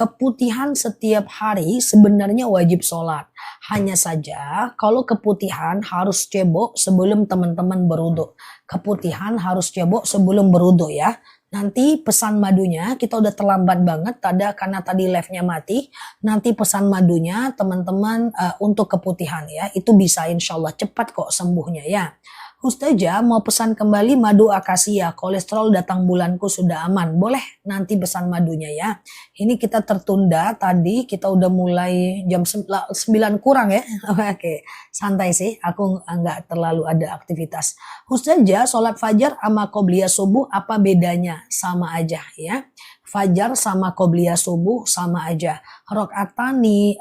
sebenarnya wajib sholat. Hanya saja kalau keputihan harus cebok sebelum teman-teman berwudu. Keputihan harus cebok sebelum berwudu ya. Nanti pesan madunya kita udah terlambat banget karena tadi live-nya mati. Nanti pesan madunya teman-teman untuk keputihan ya. Itu bisa insya Allah cepat kok sembuhnya ya. Ustazah mau pesan kembali madu akasia, kolesterol datang bulanku sudah aman. Boleh nanti pesan madunya ya. Ini kita tertunda tadi, kita udah mulai jam 9 kurang ya. Oke, santai sih, aku nggak terlalu ada aktivitas. Ustazah, sholat fajar sama qobliyah subuh apa bedanya? Sama aja ya. Fajar sama qobliyah subuh sama aja. Rokatani,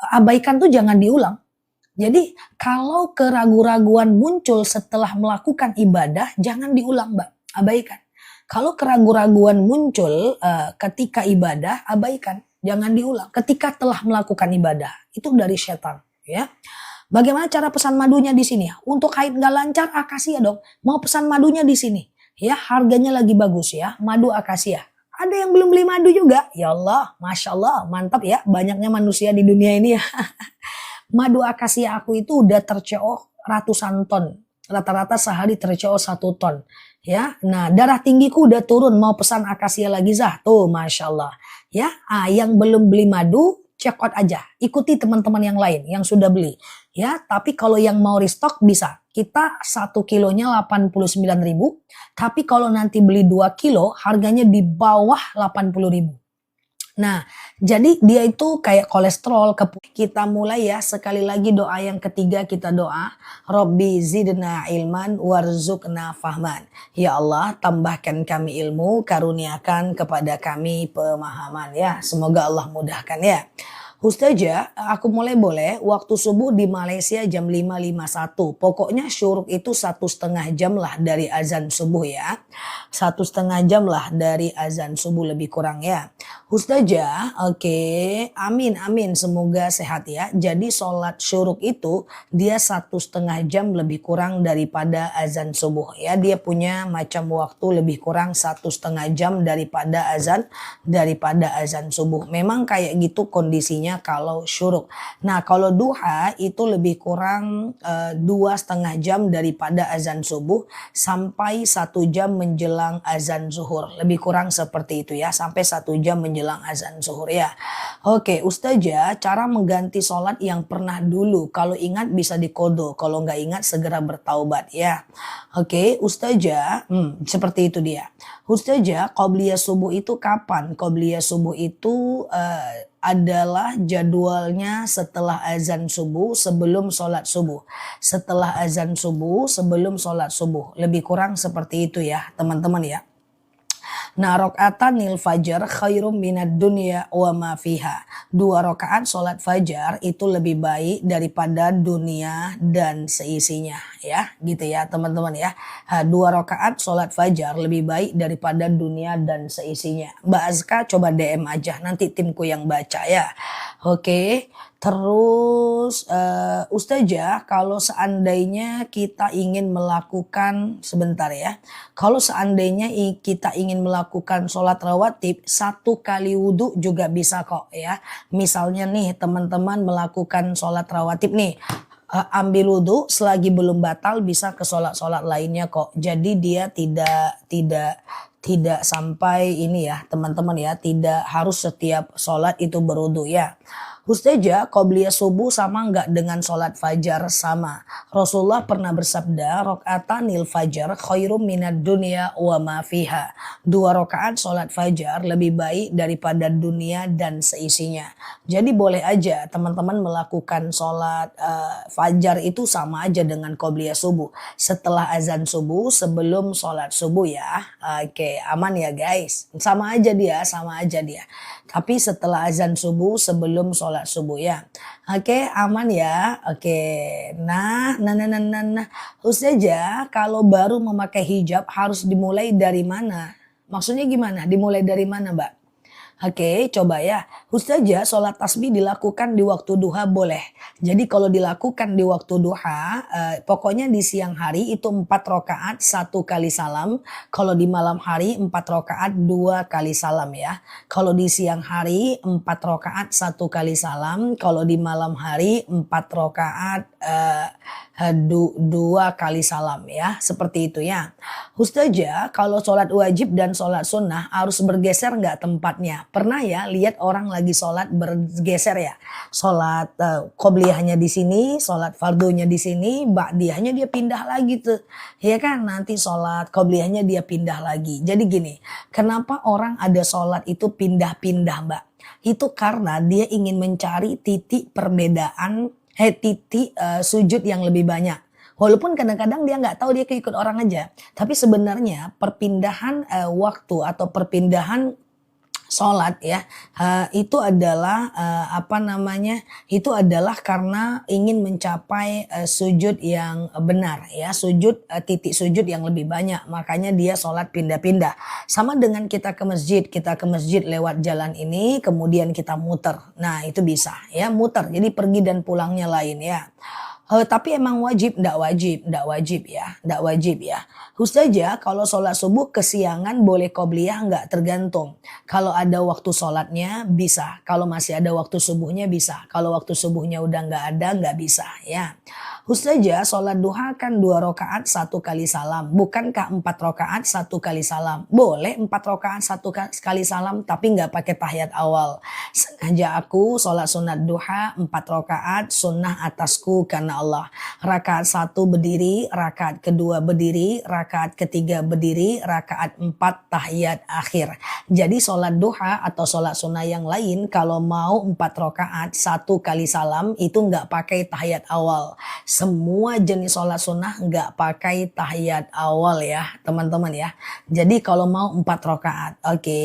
abaikan tuh jangan diulang. Jadi kalau keraguan-raguan muncul setelah melakukan ibadah, jangan diulang Mbak, abaikan. Kalau keraguan-raguan muncul ketika ibadah, abaikan, jangan diulang. Ketika telah melakukan ibadah, itu dari setan ya. Bagaimana cara pesan madunya di sini? Untuk haid nggak lancar, akasia dong. Mau pesan madunya di sini, ya harganya lagi bagus ya, madu akasia. Ada yang belum beli madu juga, ya Allah, masya Allah, mantap ya, banyaknya manusia di dunia ini ya. Madu akasia aku itu udah terceo ratusan ton. Rata-rata sehari terceo 1 ton. Ya, nah darah tinggiku udah turun. Mau pesan akasia lagi Zah. Tuh, masya Allah. Ya, yang belum beli madu, check out aja. Ikuti teman-teman yang lain yang sudah beli. Ya, tapi kalau yang mau restock bisa. Kita 1 kilonya 89.000. Tapi kalau nanti beli 2 kilo, harganya di bawah 80.000. Nah, jadi dia itu kayak kolesterol. Kita mulai ya, sekali lagi doa yang ketiga kita doa. Robbi zidna ilman warzuqna fahman. Ya Allah, tambahkan kami ilmu, karuniakan kepada kami pemahaman ya. Semoga Allah mudahkan ya. Ustazah, aku mulai boleh waktu subuh di Malaysia jam 5.51. Pokoknya syuruk itu 1,5 jam lah dari azan subuh ya. 1,5 jam lah dari azan subuh lebih kurang ya. Ustazah, oke, amin, semoga sehat ya. Jadi sholat syuruk itu dia 1,5 jam lebih kurang daripada azan subuh ya. Dia punya macam waktu lebih kurang 1,5 jam daripada azan subuh. Memang kayak gitu kondisinya kalau syuruk. Nah kalau duha itu lebih kurang 2,5 jam daripada azan subuh sampai 1 jam menjelang azan zuhur. Lebih kurang seperti itu ya, sampai 1 jam menjelang azan zuhur ya. Oke Ustazah, cara mengganti sholat yang pernah dulu. Kalau ingat bisa dikodo, kalau nggak ingat segera bertaubat ya. Oke Ustazah, seperti itu dia. Ustazah, qobliyah subuh itu kapan? Qobliyah subuh itu adalah jadwalnya setelah azan subuh sebelum sholat subuh. Setelah azan subuh sebelum sholat subuh. Lebih kurang seperti itu ya teman-teman ya. Nah rokaatanil fajar khairum minad dunya wa ma fiha. 2 rakaat sholat fajar itu lebih baik daripada dunia dan seisinya ya, gitu ya teman-teman ya. 2 rakaat sholat fajar lebih baik daripada dunia dan seisinya. Mbak Azka coba DM aja, nanti timku yang baca ya. Oke. Terus Ustazah, kalau seandainya kita ingin melakukan, sebentar ya, kalau seandainya kita ingin melakukan sholat rawatib 1 kali wudhu juga bisa kok ya. Misalnya nih teman-teman melakukan sholat rawatib nih, ambil wudhu selagi belum batal bisa ke sholat-sholat lainnya kok. Jadi dia tidak sampai ini ya teman-teman ya, tidak harus setiap sholat itu berwudhu ya. Ustazah, qobliyah subuh sama enggak dengan sholat fajar? Sama. Rasulullah pernah bersabda, rokaatanil fajar khairum minad dunya wa ma fiha. 2 rakaat sholat fajar lebih baik daripada dunia dan seisinya. Jadi boleh aja teman-teman melakukan sholat fajar itu sama aja dengan qobliyah subuh. Setelah azan subuh, sebelum sholat subuh ya. Oke, aman ya guys. Sama aja dia. Tapi setelah azan subuh sebelum sholat subuh ya. Oke, aman ya. Oke. Nah. Ustazah, kalau baru memakai hijab harus dimulai dari mana? Maksudnya gimana? Dimulai dari mana, Mbak? Oke, coba ya. Ustazah, sholat tasbih dilakukan di waktu duha boleh. Jadi kalau dilakukan di waktu duha, pokoknya di siang hari itu 4 rakaat 1 kali salam. Kalau di malam hari 4 rakaat 2 kali salam ya. Kalau di siang hari 4 rakaat 1 kali salam. Kalau di malam hari 4 rakaat 2 kali salam ya. Seperti itu ya. Ustazah, kalau sholat wajib dan sholat sunnah harus bergeser nggak tempatnya? Pernah ya lihat orang lagi sholat bergeser ya? Sholat qobliyahnya di sini, sholat fardunya di sini, ba'diyahnya dia pindah lagi tuh. Ya kan, nanti sholat qobliyahnya dia pindah lagi. Jadi gini, kenapa orang ada sholat itu pindah-pindah, Mbak? Itu karena dia ingin mencari titik perbedaan, titik sujud yang lebih banyak. Walaupun kadang-kadang dia nggak tahu, dia keikut orang aja. Tapi sebenarnya perpindahan waktu atau perpindahan sholat ya, itu adalah itu adalah karena ingin mencapai sujud yang benar ya, titik sujud yang lebih banyak, makanya dia sholat pindah-pindah. Sama dengan kita ke masjid lewat jalan ini kemudian kita muter, nah itu bisa ya, muter, jadi pergi dan pulangnya lain ya. Tapi emang wajib? Nggak wajib ya. Ustazah, kalau sholat subuh kesiangan boleh qobliyah nggak? Tergantung. Kalau ada waktu sholatnya bisa. Kalau masih ada waktu subuhnya bisa. Kalau waktu subuhnya udah nggak ada, nggak bisa ya. Ustazah, sholat duha kan 2 rakaat 1 kali salam. Bukankah 4 rakaat 1 kali salam? Boleh 4 rakaat 1 kali salam, tapi nggak pakai tahiyat awal. Sengaja aku sholat sunat duha 4 rakaat sunnah atasku karena Allah. Rakaat 1 berdiri, rakaat kedua berdiri, rakaat ketiga berdiri, rakaat 4 tahiyat akhir. Jadi sholat duha atau sholat sunnah yang lain kalau mau 4 rakaat 1 kali salam itu nggak pakai tahiyat awal. Semua jenis sholat sunnah nggak pakai tahiyat awal ya teman-teman ya. Jadi kalau mau 4 rakaat, oke.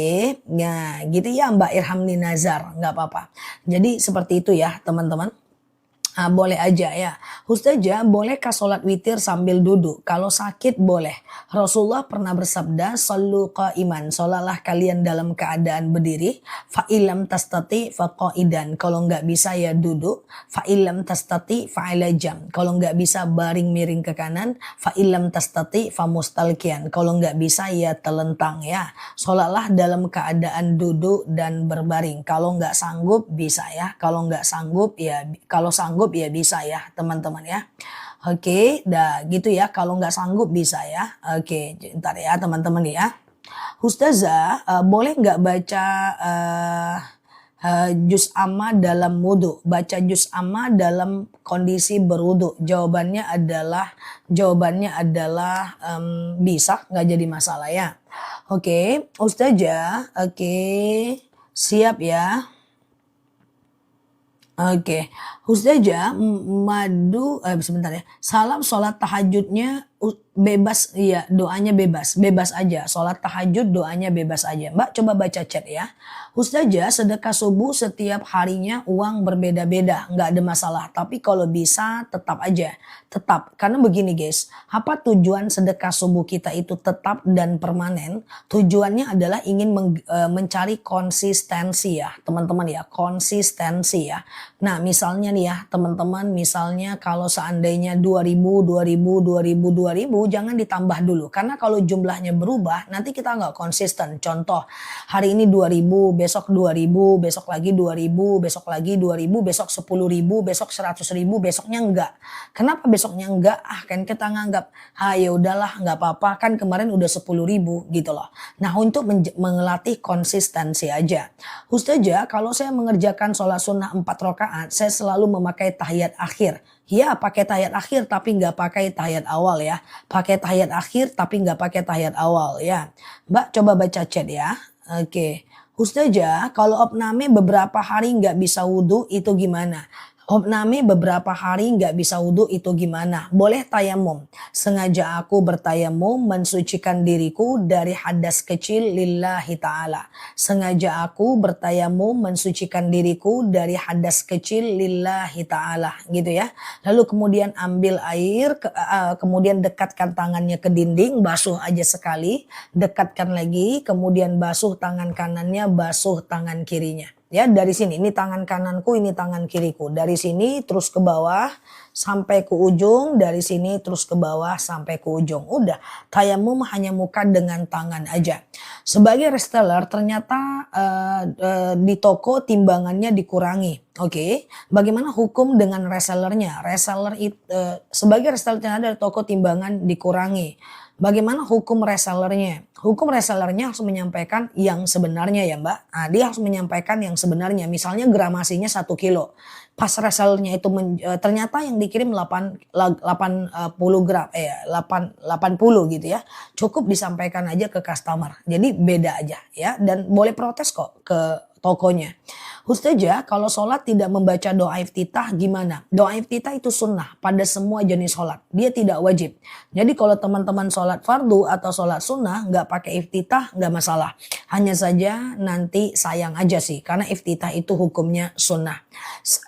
Nah gitu ya Mbak Irhamni Nazar, nggak apa-apa. Jadi seperti itu ya teman-teman. Boleh aja ya. Ustazah, bolehkah sholat witir sambil duduk? Kalau sakit boleh. Rasulullah pernah bersabda, "Shallu qa'iman." Sholatlah kalian dalam keadaan berdiri. Fa illam tastati fa qa'idan. Kalau nggak bisa ya duduk. Fa illam tastati fa ala jam. Kalau nggak bisa baring miring ke kanan. Fa illam tastati fa mustalqiyan. Kalau nggak bisa ya telentang ya. Sholatlah dalam keadaan duduk dan berbaring. Kalau nggak sanggup bisa ya. Kalau sanggup ya bisa ya teman-teman ya. Oke, dah gitu ya, kalau nggak sanggup bisa ya. Oke, ntar ya teman-teman ya. Ustazah, boleh nggak baca juz amma dalam wudu? Baca juz amma dalam kondisi berwudu? Jawabannya adalah bisa, nggak jadi masalah ya. Oke, Ustazah, oke, siap ya. Oke, Ustazah, sebentar ya. Salam sholat tahajudnya bebas ya, doanya bebas aja. Sholat tahajud doanya bebas aja. Mbak coba baca chat ya. Ustazah, sedekah subuh setiap harinya uang berbeda-beda, nggak ada masalah. Tapi kalau bisa tetap aja, karena begini guys, apa tujuan sedekah subuh kita itu tetap dan permanen? Tujuannya adalah ingin mencari konsistensi ya, teman-teman ya, konsistensi ya. Nah, misalnya nih ya, teman-teman, misalnya kalau seandainya 2000, jangan ditambah dulu. Karena kalau jumlahnya berubah, nanti kita nggak konsisten. Contoh, hari ini 2000, besok 2000, besok lagi 2000, besok lagi 2000, besok 10.000, besok 100.000, besoknya enggak. Kenapa besoknya enggak? Kan kita nganggap, ya udahlah nggak apa-apa, kan kemarin udah 10.000 gitu loh. Nah, untuk mengelatih konsistensi aja. Ustazah, kalau saya mengerjakan sholat sunnah 4 rakaat, saya selalu memakai tahiyat akhir. Ya, pakai tahiyat akhir tapi nggak pakai tahiyat awal ya. Pakai tahiyat akhir tapi nggak pakai tahiyat awal ya. Mbak coba baca chat ya. Oke. Ustazah, kalau opname beberapa hari nggak bisa wudhu itu gimana? Opname beberapa hari nggak bisa wudhu itu gimana? Boleh tayamum. Sengaja aku bertayamum mensucikan diriku dari hadas kecil lillahi ta'ala. Sengaja aku bertayamum mensucikan diriku dari hadas kecil lillahi ta'ala. Gitu ya. Lalu kemudian ambil air, kemudian dekatkan tangannya ke dinding, basuh aja sekali. Dekatkan lagi, kemudian basuh tangan kanannya, basuh tangan kirinya. Ya, dari sini, ini tangan kananku, ini tangan kiriku. Dari sini terus ke bawah sampai ke ujung, dari sini terus ke bawah sampai ke ujung. Udah, tayamum hanya muka dengan tangan aja. Sebagai reseller ternyata di toko timbangannya dikurangi. Oke, bagaimana hukum dengan resellernya? Reseller sebagai reseller ternyata dari toko timbangan dikurangi. Bagaimana hukum resellernya? Hukum resellernya harus menyampaikan yang sebenarnya ya Mbak. Nah, dia harus menyampaikan yang sebenarnya. Misalnya gramasinya 1 kilo. Pas resellernya itu ternyata yang dikirim 80 gram, 80 gitu ya. Cukup disampaikan aja ke customer. Jadi beda aja ya. Dan boleh protes kok ke tokonya. Ustazah, kalau sholat tidak membaca doa iftitah gimana? Doa iftitah itu sunnah pada semua jenis sholat. Dia tidak wajib. Jadi kalau teman-teman sholat fardu atau sholat sunnah nggak pakai iftitah nggak masalah. Hanya saja nanti sayang aja sih karena iftitah itu hukumnya sunnah.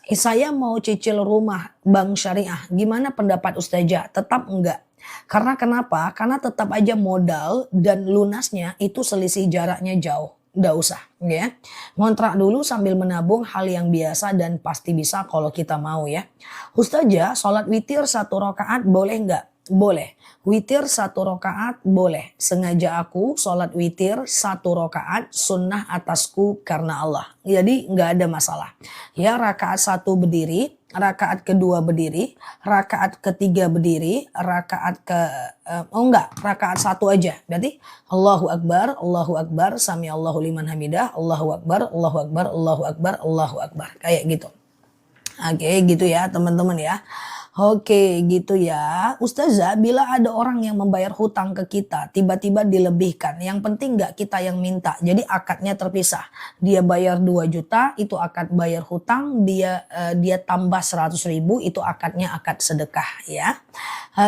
Saya mau cicil rumah bank syariah. Gimana pendapat Ustazah? Tetap enggak. Karena kenapa? Karena tetap aja modal dan lunasnya itu selisih jaraknya jauh. Nggak usah ya. Ngontrak dulu sambil menabung hal yang biasa dan pasti bisa kalau kita mau ya. Ustazah, sholat witir 1 rakaat boleh nggak? Boleh. Witir 1 rakaat boleh. Sengaja aku sholat witir 1 rakaat sunnah atasku karena Allah. Jadi nggak ada masalah. Ya, rakaat 1 berdiri, rakaat kedua berdiri, rakaat ketiga berdiri, rakaat 1 aja. Berarti Allahu Akbar, sami Allahu liman hamidah, Allahu Akbar, Allahu Akbar, Allahu Akbar, Allahu Akbar. Kayak gitu. Oke, gitu ya teman-teman ya. Oke gitu ya. Ustazah, bila ada orang yang membayar hutang ke kita, tiba-tiba dilebihkan. Yang penting nggak kita yang minta. Jadi akadnya terpisah. Dia bayar 2 juta, itu akad bayar hutang. Dia tambah 100.000, itu akadnya akad sedekah ya.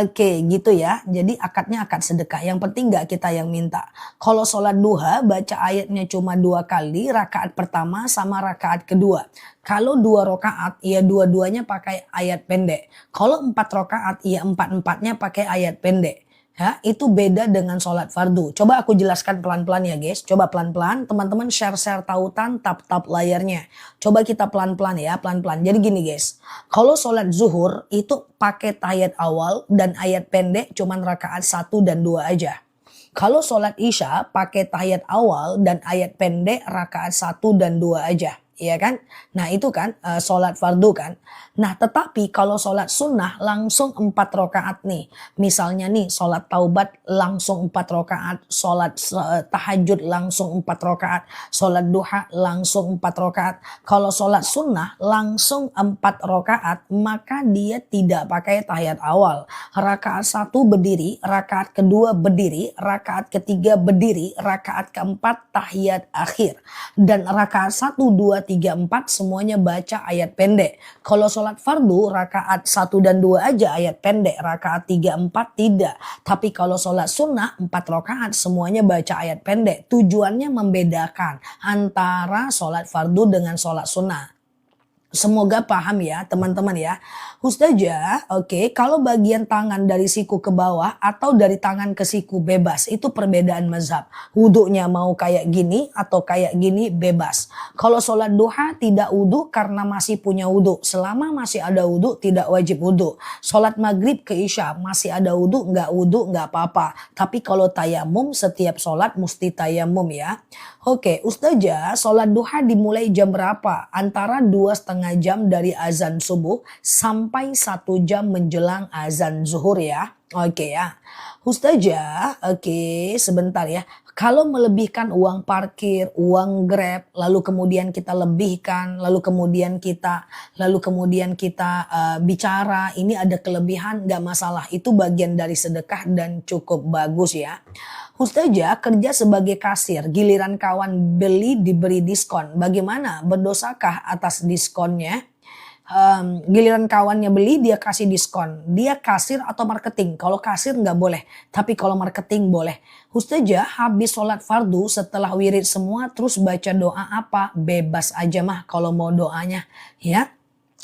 Oke gitu ya. Jadi akadnya akad sedekah. Yang penting nggak kita yang minta. Kalau sholat duha, baca ayatnya cuma 2 kali. Rakaat pertama sama rakaat kedua. Kalau 2 rakaat, ya dua-duanya pakai ayat pendek. Kalau 4 rakaat, ya 4-4-nya pakai ayat pendek. Ya, itu beda dengan sholat fardu. Coba aku jelaskan pelan-pelan ya guys. Coba pelan-pelan, teman-teman share-share tautan, tap-tap layarnya. Coba kita pelan-pelan ya, pelan-pelan. Jadi gini guys, kalau sholat zuhur itu pakai tahiyat awal dan ayat pendek cuman rakaat 1 dan 2 aja. Kalau sholat isya pakai tahiyat awal dan ayat pendek rakaat 1 dan 2 aja. Iya kan? Nah itu kan sholat fardu kan. Nah tetapi kalau sholat sunnah langsung 4 rakaat nih. Misalnya nih sholat taubat langsung 4 rakaat. Sholat tahajud langsung 4 rakaat. Sholat duha langsung 4 rakaat. Kalau sholat sunnah langsung 4 rakaat. Maka dia tidak pakai tahiyat awal. Rakaat 1 berdiri. Rakaat kedua berdiri. Rakaat ketiga berdiri. Rakaat keempat tahiyat akhir. Dan rakaat 1, 2, 3, 4 semuanya baca ayat pendek. Kalau sholat fardu rakaat 1 dan 2 aja ayat pendek. Rakaat 3, 4 tidak. Tapi kalau sholat sunnah 4 rakaat semuanya baca ayat pendek. Tujuannya membedakan antara sholat fardu dengan sholat sunnah. Semoga paham ya teman-teman ya. Ustazah, oke, kalau bagian tangan dari siku ke bawah atau dari tangan ke siku bebas, itu perbedaan mazhab. Wudhunya mau kayak gini atau kayak gini bebas. Kalau sholat duha tidak wudhu karena masih punya wudhu. Selama masih ada wudhu tidak wajib wudhu. Sholat maghrib ke isya masih ada wudhu nggak apa-apa. Tapi kalau tayamum setiap sholat mesti tayamum ya. Oke, Ustazah, sholat duha dimulai jam berapa? Antara 2,5 jam dari azan subuh sampai 1 jam menjelang azan zuhur ya. Oke ya. Ustazah, oke sebentar ya. Kalau melebihkan uang parkir, uang Grab, lalu kemudian kita lebihkan, lalu kemudian kita bicara, ini ada kelebihan nggak masalah. Itu bagian dari sedekah dan cukup bagus ya. Ustazah kerja sebagai kasir, giliran kawan beli diberi diskon. Bagaimana? Berdosakah atas diskonnya? Giliran kawannya beli dia kasih diskon. Dia kasir atau marketing? Kalau kasir nggak boleh, tapi kalau marketing boleh. Ustazah habis sholat fardu setelah wirid semua terus baca doa apa? Bebas aja mah kalau mau doanya ya.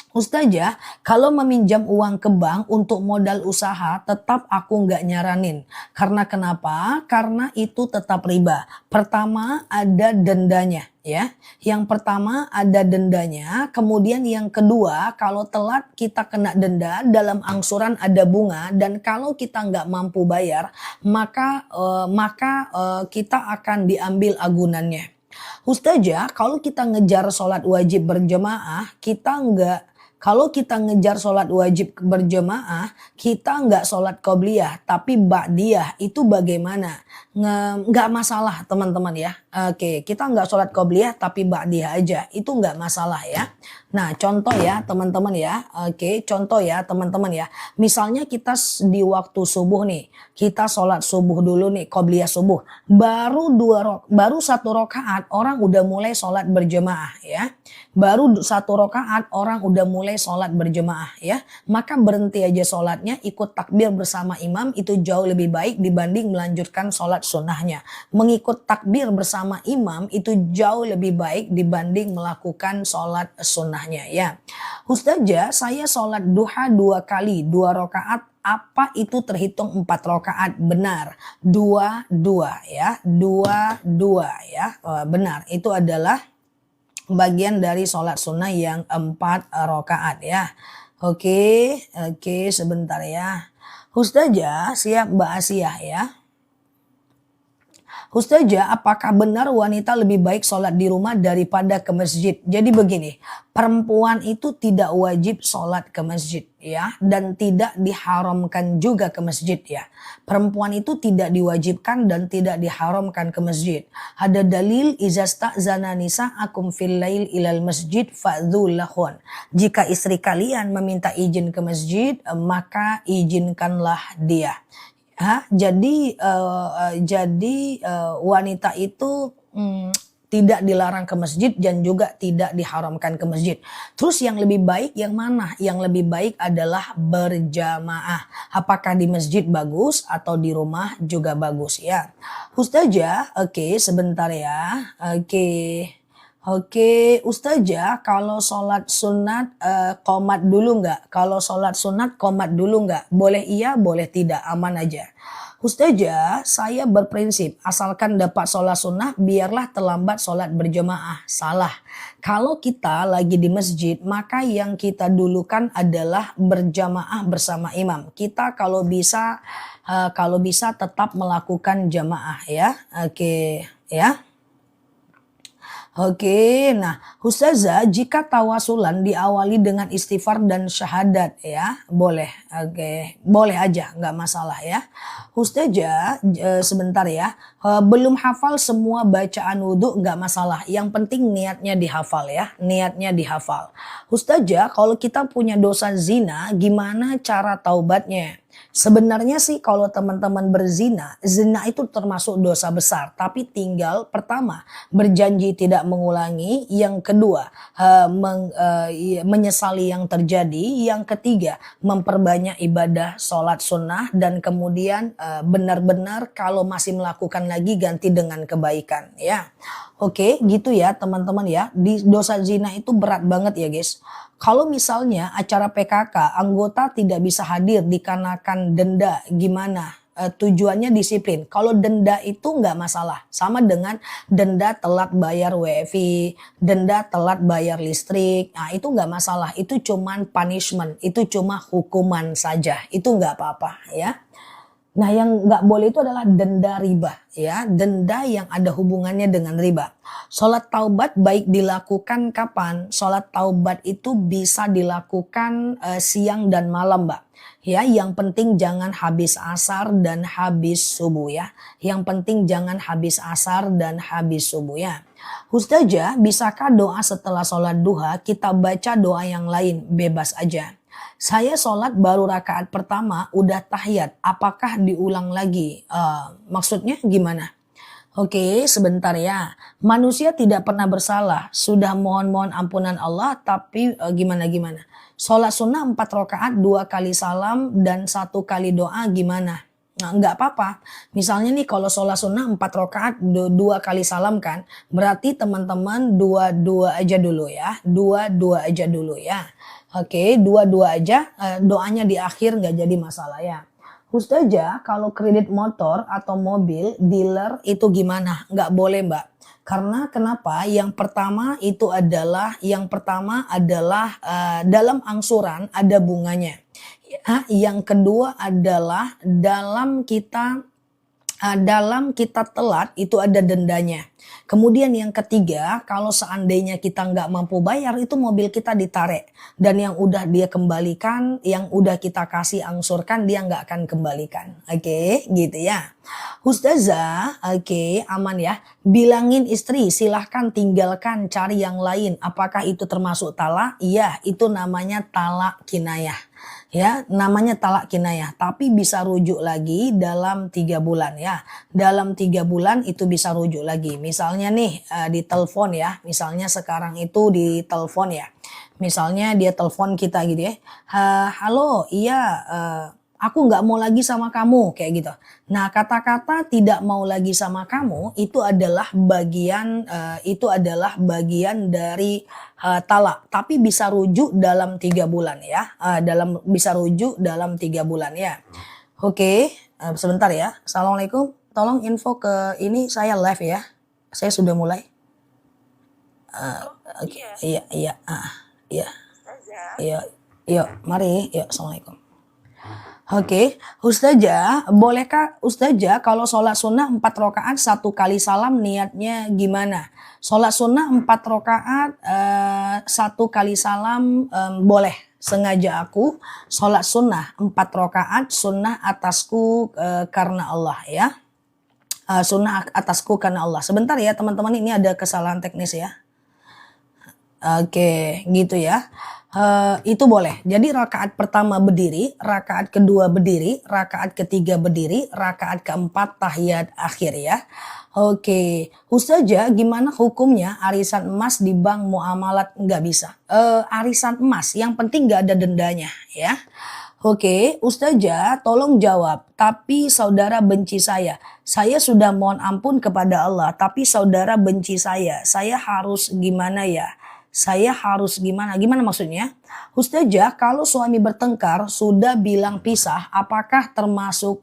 Ustazah, kalau meminjam uang ke bank untuk modal usaha tetap aku nggak nyaranin. Karena kenapa? Karena itu tetap riba. Pertama ada dendanya ya. Yang pertama ada dendanya, kemudian yang kedua kalau telat kita kena denda, dalam angsuran ada bunga dan kalau kita nggak mampu bayar maka kita akan diambil agunannya. Ustazah, kalau kita ngejar sholat wajib berjamaah, kalau kita ngejar sholat wajib berjamaah, kita nggak sholat qobliyah, tapi ba'diyah, itu bagaimana? Nggak masalah teman-teman ya. Oke, kita nggak sholat qobliyah tapi ba'diyah aja, itu nggak masalah ya. Nah contoh ya teman-teman ya. Oke, contoh ya teman-teman ya. Misalnya kita di waktu subuh nih, kita sholat subuh dulu nih, qobliyah subuh. Baru satu rakaat orang udah mulai sholat berjamaah ya. Baru satu rakaat orang udah mulai sholat berjamaah ya. Maka berhenti aja sholatnya, ikut takbir bersama imam, itu jauh lebih baik dibanding melanjutkan sholat sunnahnya. Mengikut takbir bersama imam itu jauh lebih baik dibanding melakukan sholat sunnahnya ya. Ustazah, saya sholat duha 2 kali, 2 rakaat, apa itu terhitung 4 rakaat? Benar, 2 ya, 2 ya. Benar, itu adalah bagian dari sholat sunnah yang 4 rakaat ya. Oke, sebentar ya. Ustazah, siap Mbak Asia ya. Ustazah, apakah benar wanita lebih baik sholat di rumah daripada ke masjid? Jadi begini, perempuan itu tidak wajib sholat ke masjid ya, dan tidak diharamkan juga ke masjid ya. Perempuan itu tidak diwajibkan dan tidak diharamkan ke masjid. Ada dalil izasta'zana nisa'akum fil lail ilal masjid fa'dhu lahun. Jika istri kalian meminta izin ke masjid, maka izinkanlah dia. Jadi wanita itu tidak dilarang ke masjid dan juga tidak diharamkan ke masjid. Terus yang lebih baik yang mana? Yang lebih baik adalah berjamaah. Apakah di masjid bagus atau di rumah juga bagus ya. Ustazah, sebentar ya. Oke, Ustazah, kalau sholat sunat qomat dulu nggak? Kalau sholat sunat qomat dulu nggak? Boleh iya, boleh tidak, aman aja. Ustazah, saya berprinsip asalkan dapat sholat sunnah biarlah terlambat sholat berjamaah. Salah. Kalau kita lagi di masjid maka yang kita dulukan adalah berjamaah bersama imam. Kita kalau bisa tetap melakukan jamaah ya. Oke, ya. Nah Ustazah, jika tawasulan diawali dengan istighfar dan syahadat ya, boleh. Boleh aja, nggak masalah ya. Ustazah, sebentar ya, belum hafal semua bacaan wudhu nggak masalah. Yang penting niatnya dihafal ya, niatnya dihafal. Ustazah, kalau kita punya dosa zina, gimana cara taubatnya? Sebenarnya sih kalau teman-teman berzina, zina itu termasuk dosa besar. Tapi tinggal pertama berjanji tidak mengulangi, yang kedua menyesali yang terjadi, yang ketiga memperbanyak ibadah sholat sunnah, dan kemudian benar-benar kalau masih melakukan lagi ganti dengan kebaikan ya. Oke, gitu ya teman-teman ya. Di dosa zina itu berat banget ya guys. Kalau misalnya acara PKK anggota tidak bisa hadir dikarenakan denda, gimana? Tujuannya disiplin. Kalau denda itu nggak masalah. Sama dengan denda telat bayar WiFi, denda telat bayar listrik. Nah itu nggak masalah. Itu cuman punishment. Itu cuma hukuman saja. Itu nggak apa-apa ya. Nah yang nggak boleh itu adalah denda riba ya, denda yang ada hubungannya dengan riba. Sholat taubat baik dilakukan kapan? Sholat taubat itu bisa dilakukan siang dan malam Mbak. Ya, yang penting jangan habis asar dan habis subuh ya. Yang penting jangan habis asar dan habis subuh ya. Ustazah, bisakah doa setelah sholat duha kita baca doa yang lain? Bebas aja. Saya sholat baru rakaat pertama udah tahiyat, apakah diulang lagi? Maksudnya gimana? Oke, sebentar ya. Manusia tidak pernah bersalah. Sudah mohon-mohon ampunan Allah, tapi gimana-gimana? Sholat sunnah 4 rakaat, 2 kali salam, dan 1 kali doa gimana? Nah, nggak apa-apa. Misalnya nih kalau sholat sunnah 4 rakaat, 2 kali salam kan. Berarti teman-teman dua-dua aja dulu ya. Dua-dua aja dulu ya. Oke, dua-dua aja. Doanya di akhir nggak jadi masalah ya. Ustazah, kalau kredit motor atau mobil, dealer itu gimana? Nggak boleh, Mbak. Karena kenapa? Yang pertama adalah dalam angsuran ada bunganya. Ya, yang kedua adalah dalam kita telat itu ada dendanya. Kemudian yang ketiga, kalau seandainya kita nggak mampu bayar, itu mobil kita ditarik. Dan yang udah dia kembalikan, yang udah kita kasih angsurkan, dia nggak akan kembalikan. Oke, gitu ya. Ustazah, oke, aman ya. Bilangin istri, silahkan tinggalkan, cari yang lain. Apakah itu termasuk talak? Iya, itu namanya talak kinayah. Ya, namanya talak kinayah, tapi bisa rujuk lagi dalam 3 bulan ya. Dalam 3 bulan itu bisa rujuk lagi. Misalnya nih di telepon ya, misalnya sekarang itu di telepon ya. Misalnya dia telepon kita gitu ya. Halo, iya, aku nggak mau lagi sama kamu kayak gitu. Nah, kata-kata tidak mau lagi sama kamu itu adalah bagian dari talak, tapi bisa rujuk dalam 3 bulan ya. Bisa rujuk dalam 3 bulan ya. Oke, sebentar ya. Assalamualaikum. Tolong info ke ini, saya live ya. Saya sudah mulai. Oke, iya, iya, iya, iya, yuk, mari, yuk, assalamualaikum. Oke, Ustazah, bolehkah Ustazah kalau sholat sunnah 4 rakaat 1 kali salam niatnya gimana? Sholat sunnah 4 rakaat 1 kali salam boleh. Sengaja aku sholat sunnah 4 rakaat sunnah atasku karena Allah ya. Sunnah atasku karena Allah. Sebentar ya teman-teman, ini ada kesalahan teknis ya. Oke, gitu ya. Itu boleh. Jadi rakaat pertama berdiri, rakaat kedua berdiri, rakaat ketiga berdiri, rakaat keempat tahiyat akhir ya. Oke, Ustazah, gimana hukumnya arisan emas di bank muamalat? Nggak bisa. Arisan emas, yang penting nggak ada dendanya ya. Oke, Ustazah, tolong jawab. Tapi saudara benci saya. Saya sudah mohon ampun kepada Allah, tapi saudara benci saya. Saya harus gimana ya? Saya harus gimana? Gimana maksudnya? Ustazah, kalau suami bertengkar sudah bilang pisah, apakah termasuk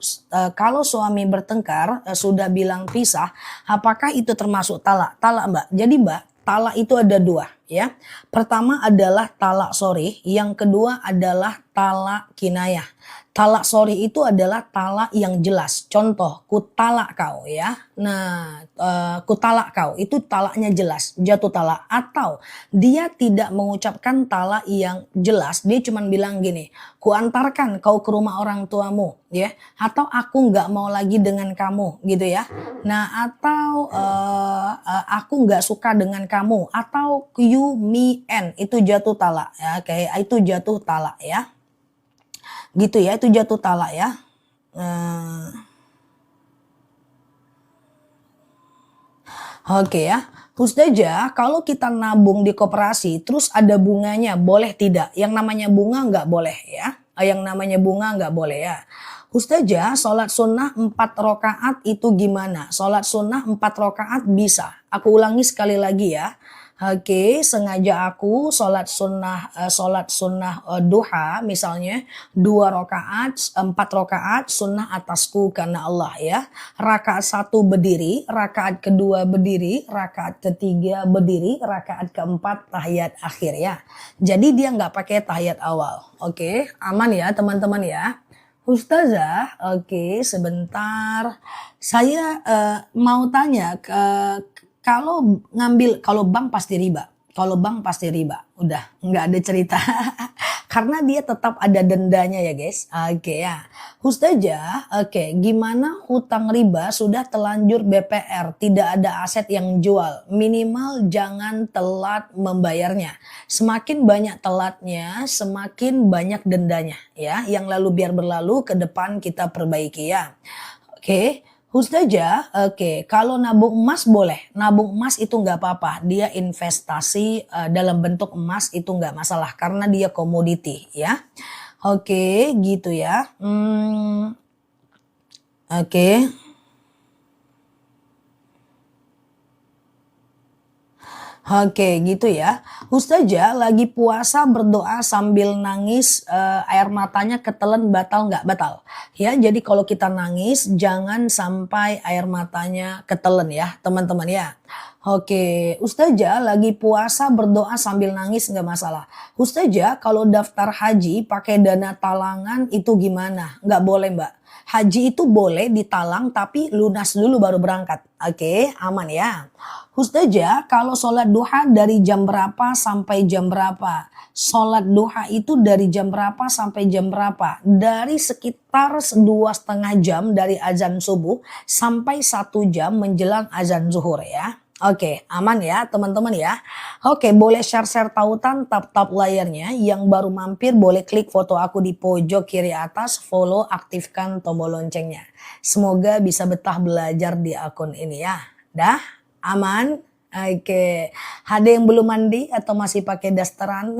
kalau suami bertengkar sudah bilang pisah, apakah itu termasuk talak? Talak, Mbak. Jadi, Mbak, talak itu ada 2 ya. Pertama adalah talak sori, yang kedua adalah talak kinayah. Talak sori itu adalah talak yang jelas. Contoh, kutalak kau ya. Nah, kutalak kau itu talaknya jelas, jatuh talak. Atau dia tidak mengucapkan talak yang jelas, dia cuma bilang gini, kuantarkan kau ke rumah orang tuamu ya. Atau aku nggak mau lagi dengan kamu gitu ya. Nah, atau aku nggak suka dengan kamu. Atau you, me, and itu jatuh talak ya. Kayak itu jatuh talak ya. Gitu ya, itu jatuh talak ya. Oke ya. Ustazah, kalau kita nabung di koperasi terus ada bunganya, boleh tidak? Yang namanya bunga nggak boleh ya. Yang namanya bunga nggak boleh ya. Ustazah, sholat sunnah 4 rakaat itu gimana? Sholat sunnah 4 rakaat bisa. Aku ulangi sekali lagi ya. Oke, sengaja aku sholat sunnah duha misalnya 2 rakaat, 4 rakaat sunnah atasku karena Allah ya. Rakaat 1 berdiri, rakaat kedua berdiri, rakaat ketiga berdiri, rakaat keempat tahiyat akhir ya. Jadi dia nggak pakai tahiyat awal. Oke, aman ya teman-teman ya. Ustazah, oke, sebentar. Saya mau tanya kalau bank pasti riba. Kalau bank pasti riba. Udah, nggak ada cerita. Karena dia tetap ada dendanya ya guys. Oke ya. Ustazah, oke, gimana hutang riba sudah telanjur BPR, tidak ada aset yang jual. Minimal jangan telat membayarnya. Semakin banyak telatnya, semakin banyak dendanya ya. Yang lalu biar berlalu, ke depan kita perbaiki ya. Oke. Ustazah, oke, kalau nabung emas boleh. Nabung emas itu nggak apa-apa. Dia investasi dalam bentuk emas itu nggak masalah karena dia komoditi ya. Oke, gitu ya. Oke. Oke, gitu ya. Ustazah lagi puasa berdoa sambil nangis, air matanya ketelen batal nggak? Batal. Ya, jadi kalau kita nangis jangan sampai air matanya ketelen ya, teman-teman ya. Oke, Ustazah lagi puasa berdoa sambil nangis nggak masalah. Ustazah kalau daftar haji pakai dana talangan itu gimana? Nggak boleh, Mbak. Haji itu boleh ditalang tapi lunas dulu baru berangkat. Oke, aman ya. Ustazah, kalau sholat duha dari jam berapa sampai jam berapa? Sholat duha itu dari jam berapa sampai jam berapa? Dari sekitar 2,5 jam dari azan subuh sampai 1 jam menjelang azan zuhur ya. Oke, aman ya teman-teman ya. Oke, boleh share-share tautan tap-tap layarnya. Yang baru mampir boleh klik foto aku di pojok kiri atas, follow, aktifkan tombol loncengnya. Semoga bisa betah belajar di akun ini ya. Dah? Aman? Oke. Ada yang belum mandi atau masih pakai dasteran?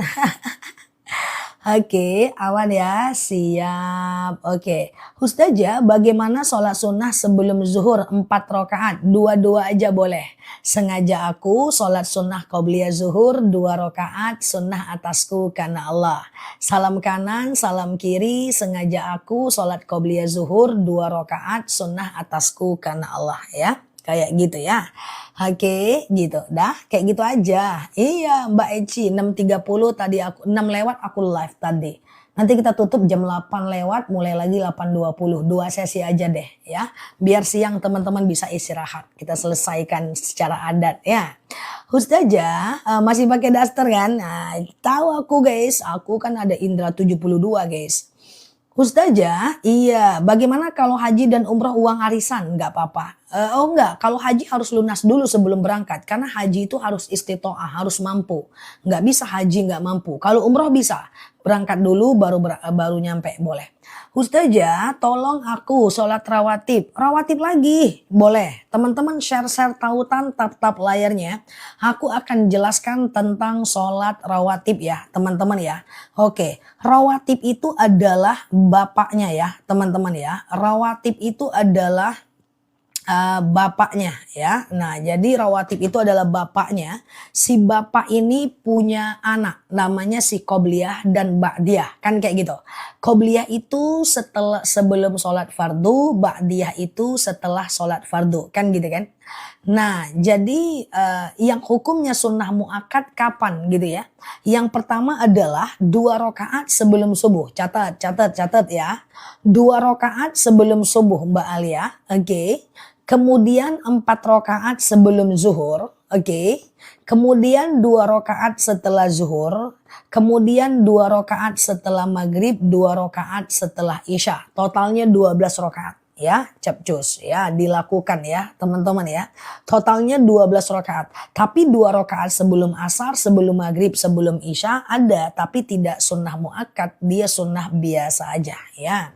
Oke, aman ya. Siap. Oke. Ustazah, bagaimana sholat sunnah sebelum zuhur 4 rakaat? Dua-dua aja boleh. Sengaja aku sholat sunnah qobliyah zuhur 2 rakaat sunnah atasku karena Allah. Salam kanan, salam kiri. Sengaja aku sholat qobliyah zuhur 2 rakaat sunnah atasku karena Allah ya. Kayak gitu ya. Oke, gitu. Dah, kayak gitu aja. Iya, Mbak Eci, 6.30 tadi aku 6 lewat aku live tadi. Nanti kita tutup jam 8 lewat, mulai lagi 8.20. 2 sesi aja deh ya. Biar siang teman-teman bisa istirahat. Kita selesaikan secara adat ya. Ustazah, masih pakai daster kan? Nah, tahu aku guys, aku kan ada Indra 72 guys. Ustazah, iya. Bagaimana kalau haji dan umroh uang arisan? Nggak apa-apa. Oh enggak, kalau haji harus lunas dulu sebelum berangkat. Karena haji itu harus istitoah, harus mampu. Nggak bisa haji nggak mampu. Kalau umroh bisa. Berangkat dulu baru nyampe, boleh. Ustazah, tolong aku sholat rawatib. Rawatib lagi, boleh. Teman-teman share-share tautan tap-tap layarnya. Aku akan jelaskan tentang sholat rawatib ya, teman-teman ya. Oke, rawatib itu adalah bapaknya ya, teman-teman ya. Rawatib itu adalah bapaknya ya. Nah, jadi rawatib itu adalah bapaknya. Si bapak ini punya anak namanya si qobliyah dan ba'diyah, kan kayak gitu. Qobliyah itu sebelum sholat fardu, ba'diyah itu setelah sholat fardu, kan gitu kan. Nah, jadi yang hukumnya sunnah muakkad kapan gitu ya. Yang pertama adalah 2 rakaat sebelum subuh. Catat ya. 2 rakaat sebelum subuh Mbak Alia. Oke. Kemudian 4 rakaat sebelum zuhur, oke. Kemudian 2 rakaat setelah zuhur, kemudian 2 rakaat setelah maghrib, 2 rakaat setelah isya. Totalnya 12 rakaat ya, capcus ya, dilakukan ya teman-teman ya. Totalnya 12 rakaat. Tapi 2 rakaat sebelum asar, sebelum maghrib, sebelum isya ada, tapi tidak sunnah muakkad, dia sunnah biasa aja ya.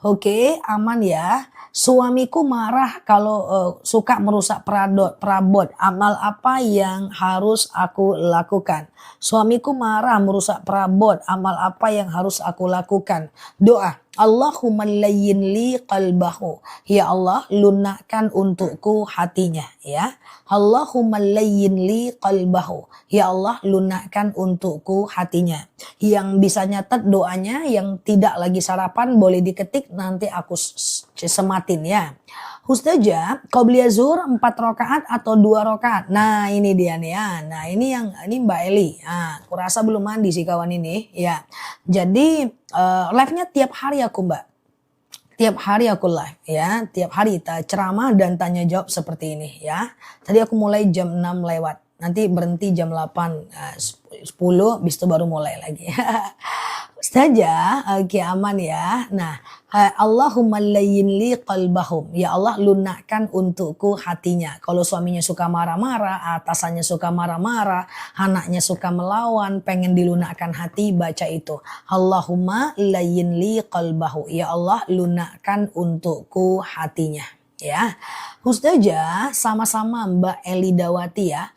Oke, aman ya. Suamiku marah kalau suka merusak perabot. Amal apa yang harus aku lakukan? Suamiku marah merusak perabot. Amal apa yang harus aku lakukan? Doa. Allahumma layyin li qalbahu. Ya Allah, lunakkan untukku hatinya ya. Allahumma layyin li qalbahu. Ya Allah, lunakkan untukku hatinya. Yang bisa nyatet doanya, yang tidak lagi sarapan boleh diketik, nanti aku sematin ya. Ustazah, qobliyah zuhur 4 rakaat atau 2 rakaat? Nah, ini dia nih ya. Nah, ini Mbak Eli. Nah, aku rasa belum mandi sih kawan ini ya. Jadi live-nya tiap hari aku Mbak. Tiap hari aku live ya. Tiap hari ceramah dan tanya jawab seperti ini ya. Tadi aku mulai jam 6 lewat. Nanti berhenti jam 8, 10, habis itu baru mulai lagi. Ustazah, oke aman ya. Nah, Allahumma layyin li qalbahum. Ya Allah, lunakkan untukku hatinya. Kalau suaminya suka marah-marah, atasannya suka marah-marah, anaknya suka melawan, pengen dilunakkan hati, baca itu. Allahumma layyin li qalbahu. Ya Allah, lunakkan untukku hatinya. ya. Ustazah, sama-sama Mbak Elidawati ya.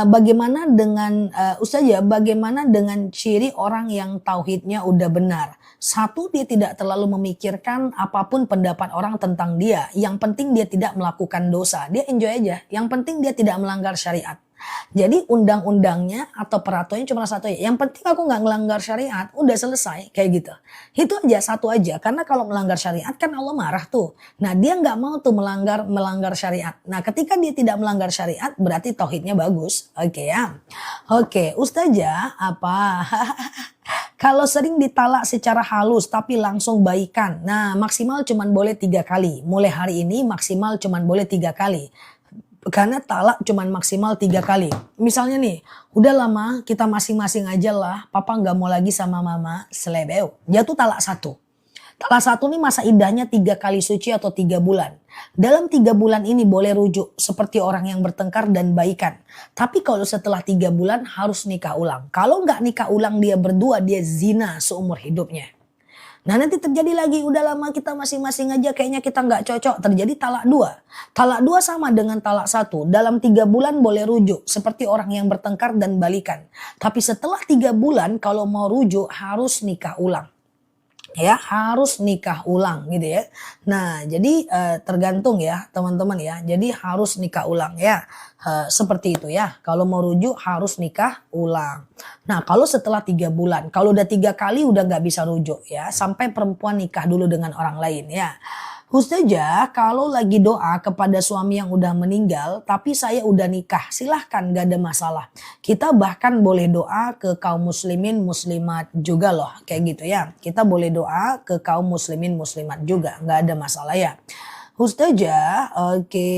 Bagaimana dengan Ustazah, bagaimana dengan ciri orang yang tauhidnya udah benar? Satu, dia tidak terlalu memikirkan apapun pendapat orang tentang dia. Yang penting dia tidak melakukan dosa. Dia enjoy aja. Yang penting dia tidak melanggar syariat. Jadi undang-undangnya atau peraturannya cuma satu ya. Yang penting aku nggak melanggar syariat, udah selesai kayak gitu. Itu aja, satu aja. Karena kalau melanggar syariat kan Allah marah tuh. Nah dia nggak mau tuh melanggar syariat. Nah ketika dia tidak melanggar syariat berarti tauhidnya bagus. Oke ya. Oke, Ustazah apa? Kalau sering ditalak secara halus tapi langsung baikan. Nah maksimal cuman boleh 3 kali. Mulai hari ini maksimal cuman boleh 3 kali. Karena talak cuman maksimal 3 kali. Misalnya nih, udah lama kita masing-masing aja lah, papa nggak mau lagi sama mama, selebeu. Jatuh talak 1. Talak 1 nih masa iddahnya 3 kali suci atau 3 bulan. Dalam 3 bulan ini boleh rujuk seperti orang yang bertengkar dan baikan. Tapi kalau setelah 3 bulan harus nikah ulang. Kalau nggak nikah ulang dia berdua, dia zina seumur hidupnya. Nah nanti terjadi lagi, udah lama kita masing-masing aja kayaknya kita nggak cocok, terjadi talak 2. Talak 2 sama dengan talak 1, dalam 3 bulan boleh rujuk seperti orang yang bertengkar dan balikan. Tapi setelah 3 bulan kalau mau rujuk harus nikah ulang. Ya harus nikah ulang gitu ya. Nah jadi tergantung ya teman-teman ya. Jadi harus nikah ulang ya. Seperti itu ya. Kalau mau rujuk harus nikah ulang. Nah kalau setelah 3 bulan. Kalau udah 3 kali udah nggak bisa rujuk ya. Sampai perempuan nikah dulu dengan orang lain ya. Ustazah, kalau lagi doa kepada suami yang udah meninggal, tapi saya udah nikah, silahkan gak ada masalah. Kita bahkan boleh doa ke kaum muslimin muslimat juga loh, kayak gitu ya. Kita boleh doa ke kaum muslimin muslimat juga, gak ada masalah ya. Ustazah, oke.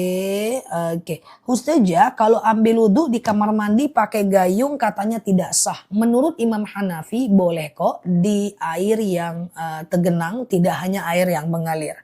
Ustazah, kalau ambil wudhu di kamar mandi pakai gayung katanya tidak sah. Menurut Imam Hanafi boleh kok di air yang tergenang, tidak hanya air yang mengalir.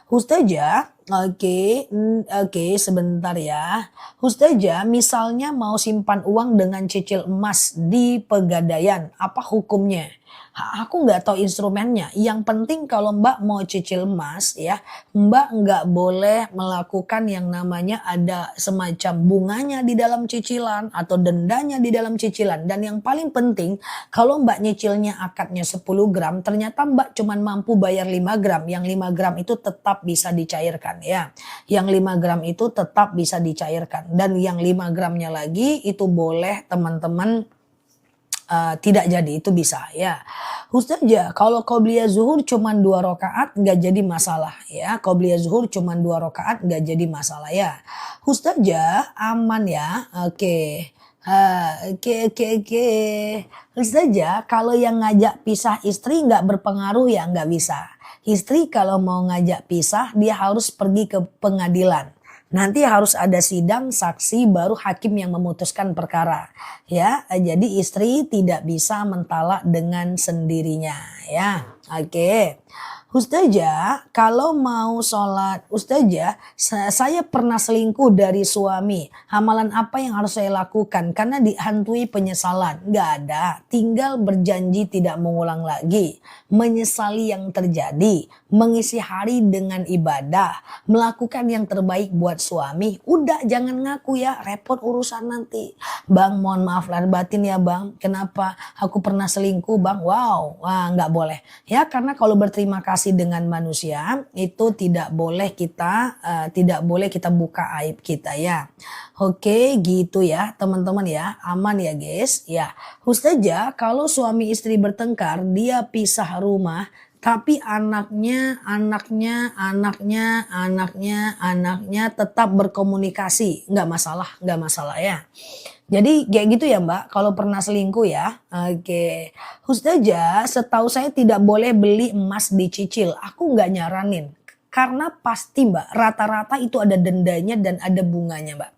Ustazah, oke, sebentar ya. Ustazah, misalnya mau simpan uang dengan cicil emas di Pegadaian, apa hukumnya? Aku nggak tahu instrumennya. Yang penting kalau Mbak mau cicil emas ya, Mbak nggak boleh melakukan yang namanya ada semacam bunganya di dalam cicilan atau dendanya di dalam cicilan. Dan yang paling penting kalau Mbak nyicilnya akadnya 10 gram, ternyata Mbak cuman mampu bayar 5 gram. Yang 5 gram itu tetap bisa dicairkan ya. Yang 5 gram itu tetap bisa dicairkan. Dan yang 5 gramnya lagi itu boleh teman-teman tidak jadi, itu bisa ya. Ustazah, kalau qobliyah zuhur cuman 2 rakaat nggak jadi masalah ya. Qobliyah zuhur cuman 2 rakaat nggak jadi masalah ya. Ustazah, aman ya. Oke. Oke. Ustazah, kalau yang ngajak pisah istri nggak berpengaruh ya nggak bisa. Istri kalau mau ngajak pisah dia harus pergi ke pengadilan. Nanti harus ada sidang, saksi, baru hakim yang memutuskan perkara. Ya, jadi istri tidak bisa mentalak dengan sendirinya. Ya, oke. Ustazah, kalau mau sholat, Ustazah, saya pernah selingkuh dari suami. Amalan apa yang harus saya lakukan? Karena dihantui penyesalan. Gak ada, tinggal berjanji tidak mengulang lagi. Menyesali yang terjadi. Mengisi hari dengan ibadah. Melakukan yang terbaik buat suami. Udah, jangan ngaku ya, repot urusan nanti. Bang, mohon maaf lahir batin ya bang. Kenapa? Aku pernah selingkuh bang. Wow, wah, gak boleh. Ya, karena kalau berterima kasih dengan manusia itu tidak boleh kita buka aib kita ya. Oke gitu ya teman-teman ya, aman ya guys ya. Ustazah, kalau suami istri bertengkar dia pisah rumah tapi anaknya tetap berkomunikasi, nggak masalah ya. Jadi kayak gitu ya Mbak, kalau pernah selingkuh ya. Oke. Ustazah, setahu saya tidak boleh beli emas dicicil. Aku nggak nyaranin. Karena pasti Mbak, rata-rata itu ada dendanya dan ada bunganya Mbak.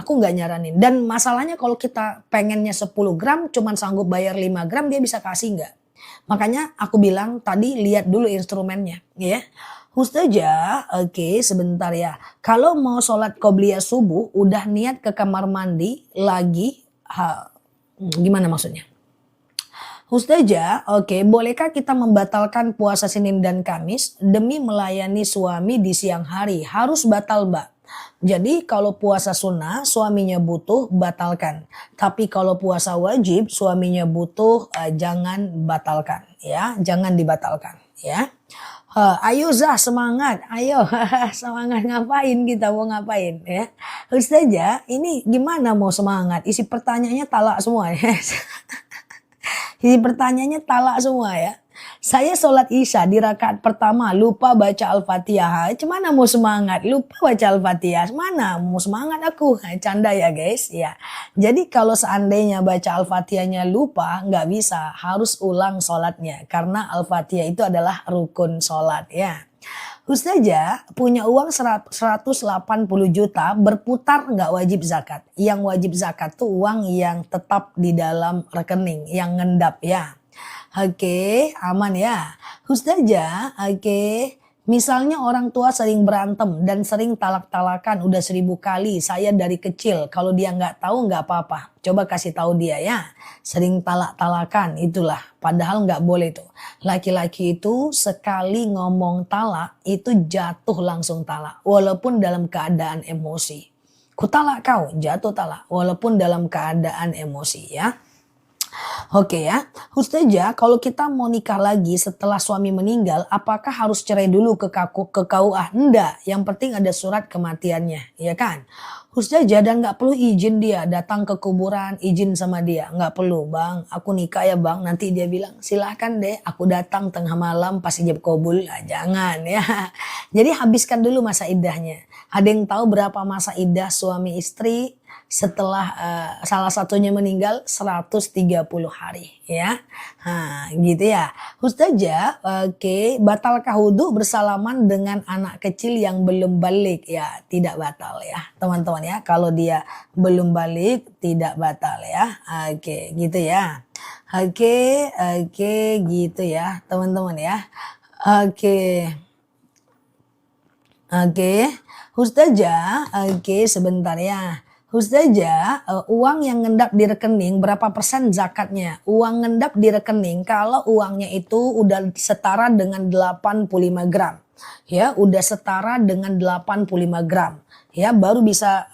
Aku nggak nyaranin. Dan masalahnya kalau kita pengennya 10 gram, cuman sanggup bayar 5 gram, dia bisa kasih nggak? Makanya aku bilang tadi lihat dulu instrumennya ya. Ustazah, oke sebentar ya. Kalau mau sholat qobliyah subuh udah niat ke kamar mandi lagi, gimana maksudnya? Ustazah, oke, bolehkah kita membatalkan puasa Senin dan Kamis demi melayani suami di siang hari? Harus batal, Mbak. Jadi kalau puasa sunnah, suaminya butuh, batalkan. Tapi kalau puasa wajib, suaminya butuh, jangan batalkan. Ya, jangan dibatalkan. Ya. Ayo Zah, semangat, ayo semangat, ngapain kita, mau ngapain ya? Ustazah, ini gimana mau semangat? Isi pertanyaannya talak semua ya. Isi pertanyaannya talak semua ya. Saya sholat isya di rakaat pertama lupa baca Al-Fatihah. Cemana mau semangat? Lupa baca Al-Fatihah. Mana mau semangat aku? Canda ya guys. Ya. Jadi kalau seandainya baca Al-Fatihahnya lupa, nggak bisa. Harus ulang sholatnya. Karena Al-Fatihah itu adalah rukun sholat ya. Ustazah punya uang 180 juta berputar nggak wajib zakat. Yang wajib zakat tuh uang yang tetap di dalam rekening, yang ngendap ya. Oke, aman ya. Ustazah, oke. Misalnya orang tua sering berantem dan sering talak-talakan udah 1000 kali. Saya dari kecil, kalau dia nggak tahu nggak apa-apa. Coba kasih tahu dia ya. Sering talak-talakan itulah. Padahal nggak boleh tuh. Laki-laki itu sekali ngomong talak itu jatuh langsung talak. Walaupun dalam keadaan emosi. Ku talak kau, jatuh talak. Walaupun dalam keadaan emosi ya. Oke ya, Ustazah, kalau kita mau nikah lagi setelah suami meninggal, apakah harus cerai dulu ke KUA? Enggak, yang penting ada surat kematiannya, ya kan? Ustazah, dan nggak perlu izin dia datang ke kuburan, izin sama dia, nggak perlu bang. Aku nikah ya bang, nanti dia bilang silahkan deh, aku datang tengah malam pas ijab kabul, nah, jangan ya. Jadi habiskan dulu masa iddahnya. Ada yang tahu berapa masa iddah suami istri? Setelah salah satunya meninggal 130 hari ya. Nah, gitu ya. Ustazah, oke, batalkah wudhu bersalaman dengan anak kecil yang belum balik? Ya, tidak batal ya, teman-teman ya. Kalau dia belum balik tidak batal ya. Oke, gitu ya. Oke, gitu ya, teman-teman ya. Oke. Oke, Ustazah, oke sebentar ya. Ustazah, uang yang ngendap di rekening berapa persen zakatnya? Uang ngendap di rekening kalau uangnya itu udah setara dengan 85 gram. Ya, udah setara dengan 85 gram. Ya, baru bisa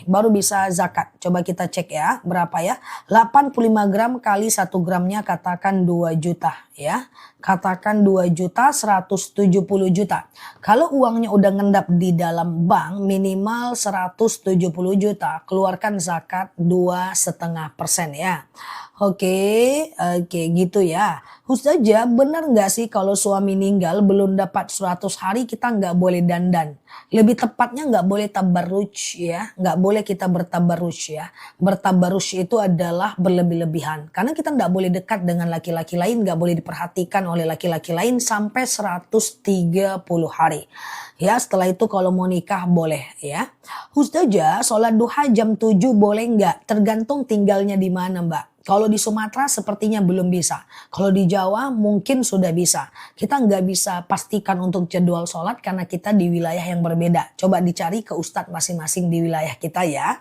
baru bisa zakat. Coba kita cek ya, berapa ya? 85 gram kali 1 gramnya katakan 2 juta ya. Katakan 2 juta 170 juta. Kalau uangnya udah ngendap di dalam bank minimal 170 juta, keluarkan zakat 2,5% ya. Oke, gitu ya. Ustazah, benar nggak sih kalau suami meninggal belum dapat 100 hari kita nggak boleh dandan? Lebih tepatnya nggak boleh tabarruj ya, nggak boleh kita bertabarruj ya. Bertabarruj itu adalah berlebih-lebihan. Karena kita nggak boleh dekat dengan laki-laki lain, nggak boleh diperhatikan oleh laki-laki lain sampai 130 hari. Ya, setelah itu kalau mau nikah boleh ya. Ustazah, sholat duha jam 7 boleh nggak? Tergantung tinggalnya di mana Mbak. Kalau di Sumatera sepertinya belum bisa. Kalau di Jawa mungkin sudah bisa. Kita nggak bisa pastikan untuk jadwal sholat karena kita di wilayah yang berbeda. Coba dicari ke ustadz masing-masing di wilayah kita ya.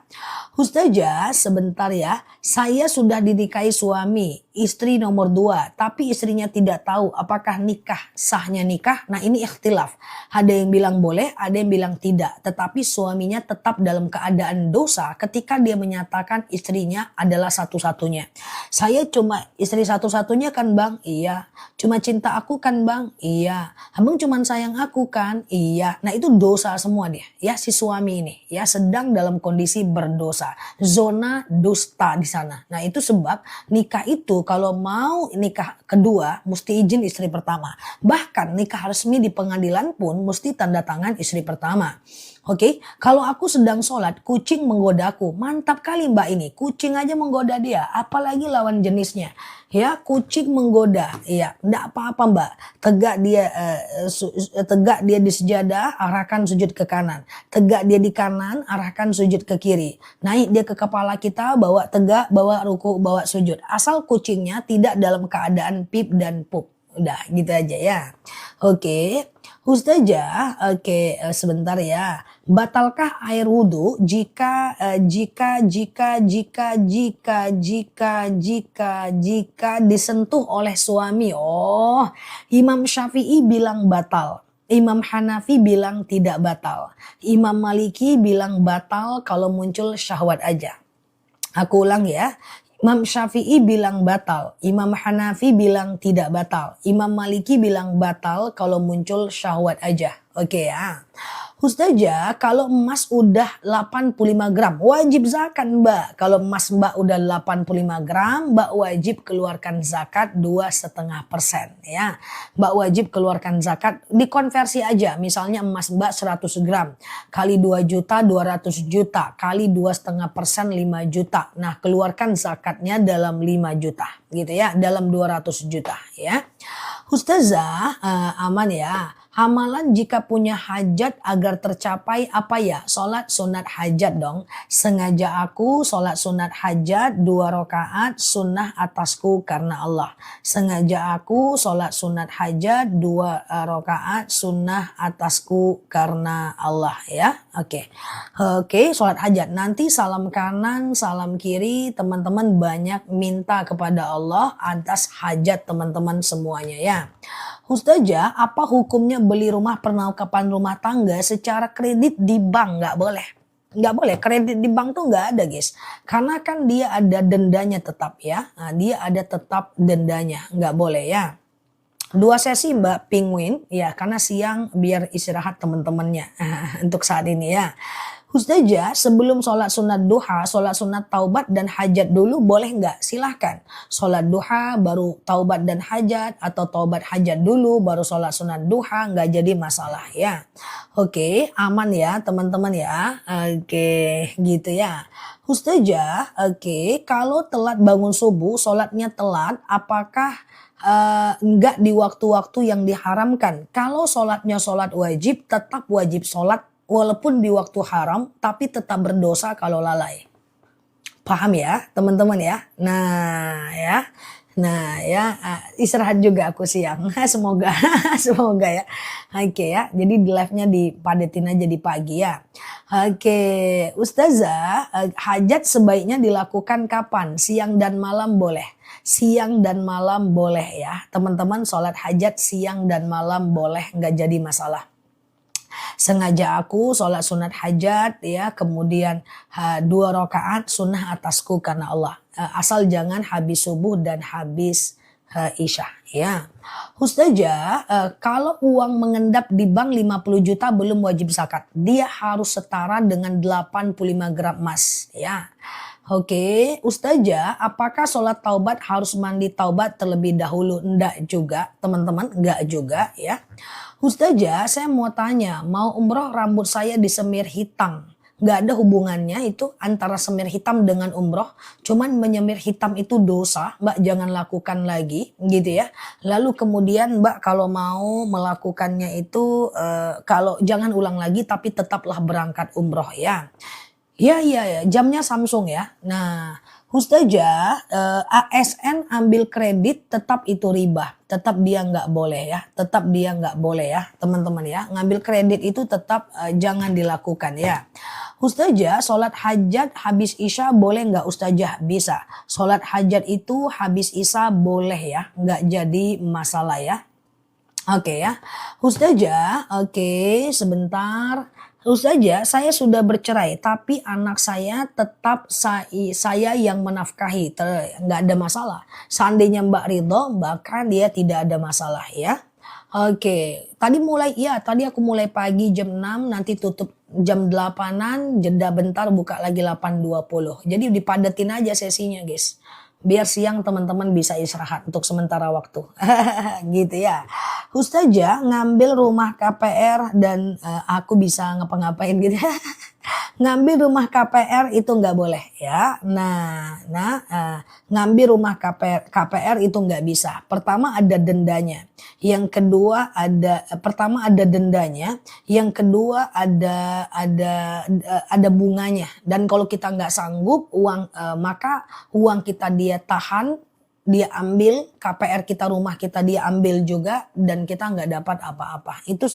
Ustazah, sebentar ya. Saya sudah dinikahi suami, istri nomor 2. Tapi istrinya tidak tahu apakah nikah, sahnya nikah. Nah ini ikhtilaf. Ada yang bilang boleh, ada yang bilang tidak. Tetapi suaminya tetap dalam keadaan dosa ketika dia menyatakan istrinya adalah satu-satunya. Saya cuma istri satu-satunya kan bang? Iya. Cuma cinta aku kan bang? Iya. Abang cuma sayang aku kan? Iya. Nah itu dosa semua dia. Ya si suami ini ya sedang dalam kondisi berdosa. Zona dusta di sana. Nah itu sebab nikah itu kalau mau nikah kedua mesti izin istri pertama. Bahkan nikah resmi di pengadilan pun mesti tanda tangan istri pertama. Oke, kalau aku sedang sholat, kucing menggodaku. Mantap kali mbak ini, kucing aja menggoda dia, apalagi lawan jenisnya. Ya, kucing menggoda, ya, enggak apa-apa mbak. Tegak dia di sejadah, arahkan sujud ke kanan. Tegak dia di kanan, arahkan sujud ke kiri. Naik dia ke kepala kita, bawa tegak, bawa ruku, bawa sujud. Asal kucingnya tidak dalam keadaan pip dan pup. Udah gitu aja ya. Oke. Ustazah, oke sebentar ya. Batalkah air wudhu jika disentuh oleh suami? Oh, Imam Syafi'i bilang batal. Imam Hanafi bilang tidak batal. Imam Maliki bilang batal kalau muncul syahwat aja. Aku ulang ya. Imam Syafi'i bilang batal. Imam Hanafi bilang tidak batal. Imam Maliki bilang batal kalau muncul syahwat aja. Oke ya. Ustazah, kalau emas udah 85 gram, wajib zakat Mbak. Kalau emas Mbak udah 85 gram, Mbak wajib keluarkan zakat 2,5% ya. Mbak wajib keluarkan zakat, dikonversi aja. Misalnya emas Mbak 100 gram, kali 2 juta 200 juta, kali 2,5% 5 juta. Nah, keluarkan zakatnya dalam 5 juta gitu ya, dalam 200 juta ya. Ustazah, aman ya. Hamalan jika punya hajat agar tercapai apa ya? Sholat sunat hajat dong. Sengaja aku sholat sunat hajat 2 rakaat sunnah atasku karena Allah. Sengaja aku sholat sunat hajat 2 rakaat sunnah atasku karena Allah ya. Oke, sholat hajat. Nanti salam kanan, salam kiri, teman-teman banyak minta kepada Allah atas hajat teman-teman semuanya ya. Ustazah, apa hukumnya beli rumah perlengkapan rumah tangga secara kredit di bank? Nggak boleh. Nggak boleh, kredit di bank tuh nggak ada guys. Karena kan dia ada dendanya tetap ya. Nah, dia ada tetap dendanya, nggak boleh ya. 2 sesi Mbak Penguin ya, karena siang biar istirahat teman-temannya untuk saat ini ya. Ustazah, sebelum sholat sunat duha, sholat sunat taubat dan hajat dulu boleh nggak? Silahkan. Sholat duha baru taubat dan hajat, atau taubat hajat dulu baru sholat sunat duha, nggak jadi masalah ya. Oke, aman ya teman-teman ya. Oke, gitu ya. Ustazah, oke, kalau telat bangun subuh, sholatnya telat, apakah enggak di waktu-waktu yang diharamkan? Kalau sholatnya sholat wajib, tetap wajib sholat walaupun di waktu haram, tapi tetap berdosa kalau lalai. Paham ya teman-teman ya? Nah ya, istirahat juga aku siang. Semoga semoga ya. Oke ya, jadi di live-nya dipadetin aja di pagi ya. Oke, Ustazah, hajat sebaiknya dilakukan kapan? Siang dan malam boleh. Siang dan malam boleh ya. Teman-teman sholat hajat siang dan malam boleh, nggak jadi masalah. Sengaja aku sholat sunat hajat ya, kemudian 2 rakaat sunnah atasku karena Allah. Asal jangan habis subuh dan habis isya ya. Ustazah, kalau uang mengendap di bank 50 juta belum wajib zakat. Dia harus setara dengan 85 gram emas ya. Oke, Ustazah, apakah sholat taubat harus mandi taubat terlebih dahulu? Enggak juga, teman-teman, enggak juga ya. Ustazah, saya mau tanya, mau umroh rambut saya disemir hitam. Nggak ada hubungannya itu antara semir hitam dengan umroh. Cuman menyemir hitam itu dosa, Mbak jangan lakukan lagi gitu ya. Lalu kemudian Mbak kalau mau melakukannya itu, kalau jangan ulang lagi tapi tetaplah berangkat umroh ya. Ya, jamnya Samsung ya. Nah, Ustazah, ASN ambil kredit tetap itu riba. Tetap dia nggak boleh ya. Tetap dia nggak boleh ya teman-teman ya. Ngambil kredit itu tetap jangan dilakukan ya. Ustazah, sholat hajat habis isya boleh nggak Ustazah? Bisa. Sholat hajat itu habis isya boleh ya. Nggak jadi masalah ya. Oke ya. Ustazah, oke sebentar. Ustazah, saya sudah bercerai tapi anak saya tetap saya yang menafkahi. Nggak ada masalah. Seandainya Mbak ridho, bahkan dia tidak ada masalah ya. Oke, tadi aku mulai pagi jam 6, nanti tutup jam 8-an, jeda bentar buka lagi 8.20. Jadi dipadetin aja sesinya guys. Biar siang teman-teman bisa istirahat untuk sementara waktu. Gitu ya. Ustazah, ngambil rumah KPR dan aku bisa ngapa-ngapain gitu. Ngambil rumah KPR itu nggak boleh ya. Ngambil rumah KPR itu nggak bisa. Pertama ada dendanya. Yang kedua pertama ada dendanya. Yang kedua ada bunganya. Dan kalau kita nggak sanggup maka uang kita dia tahan, dia ambil KPR kita, rumah kita dia ambil juga, dan kita nggak dapat apa-apa. Itu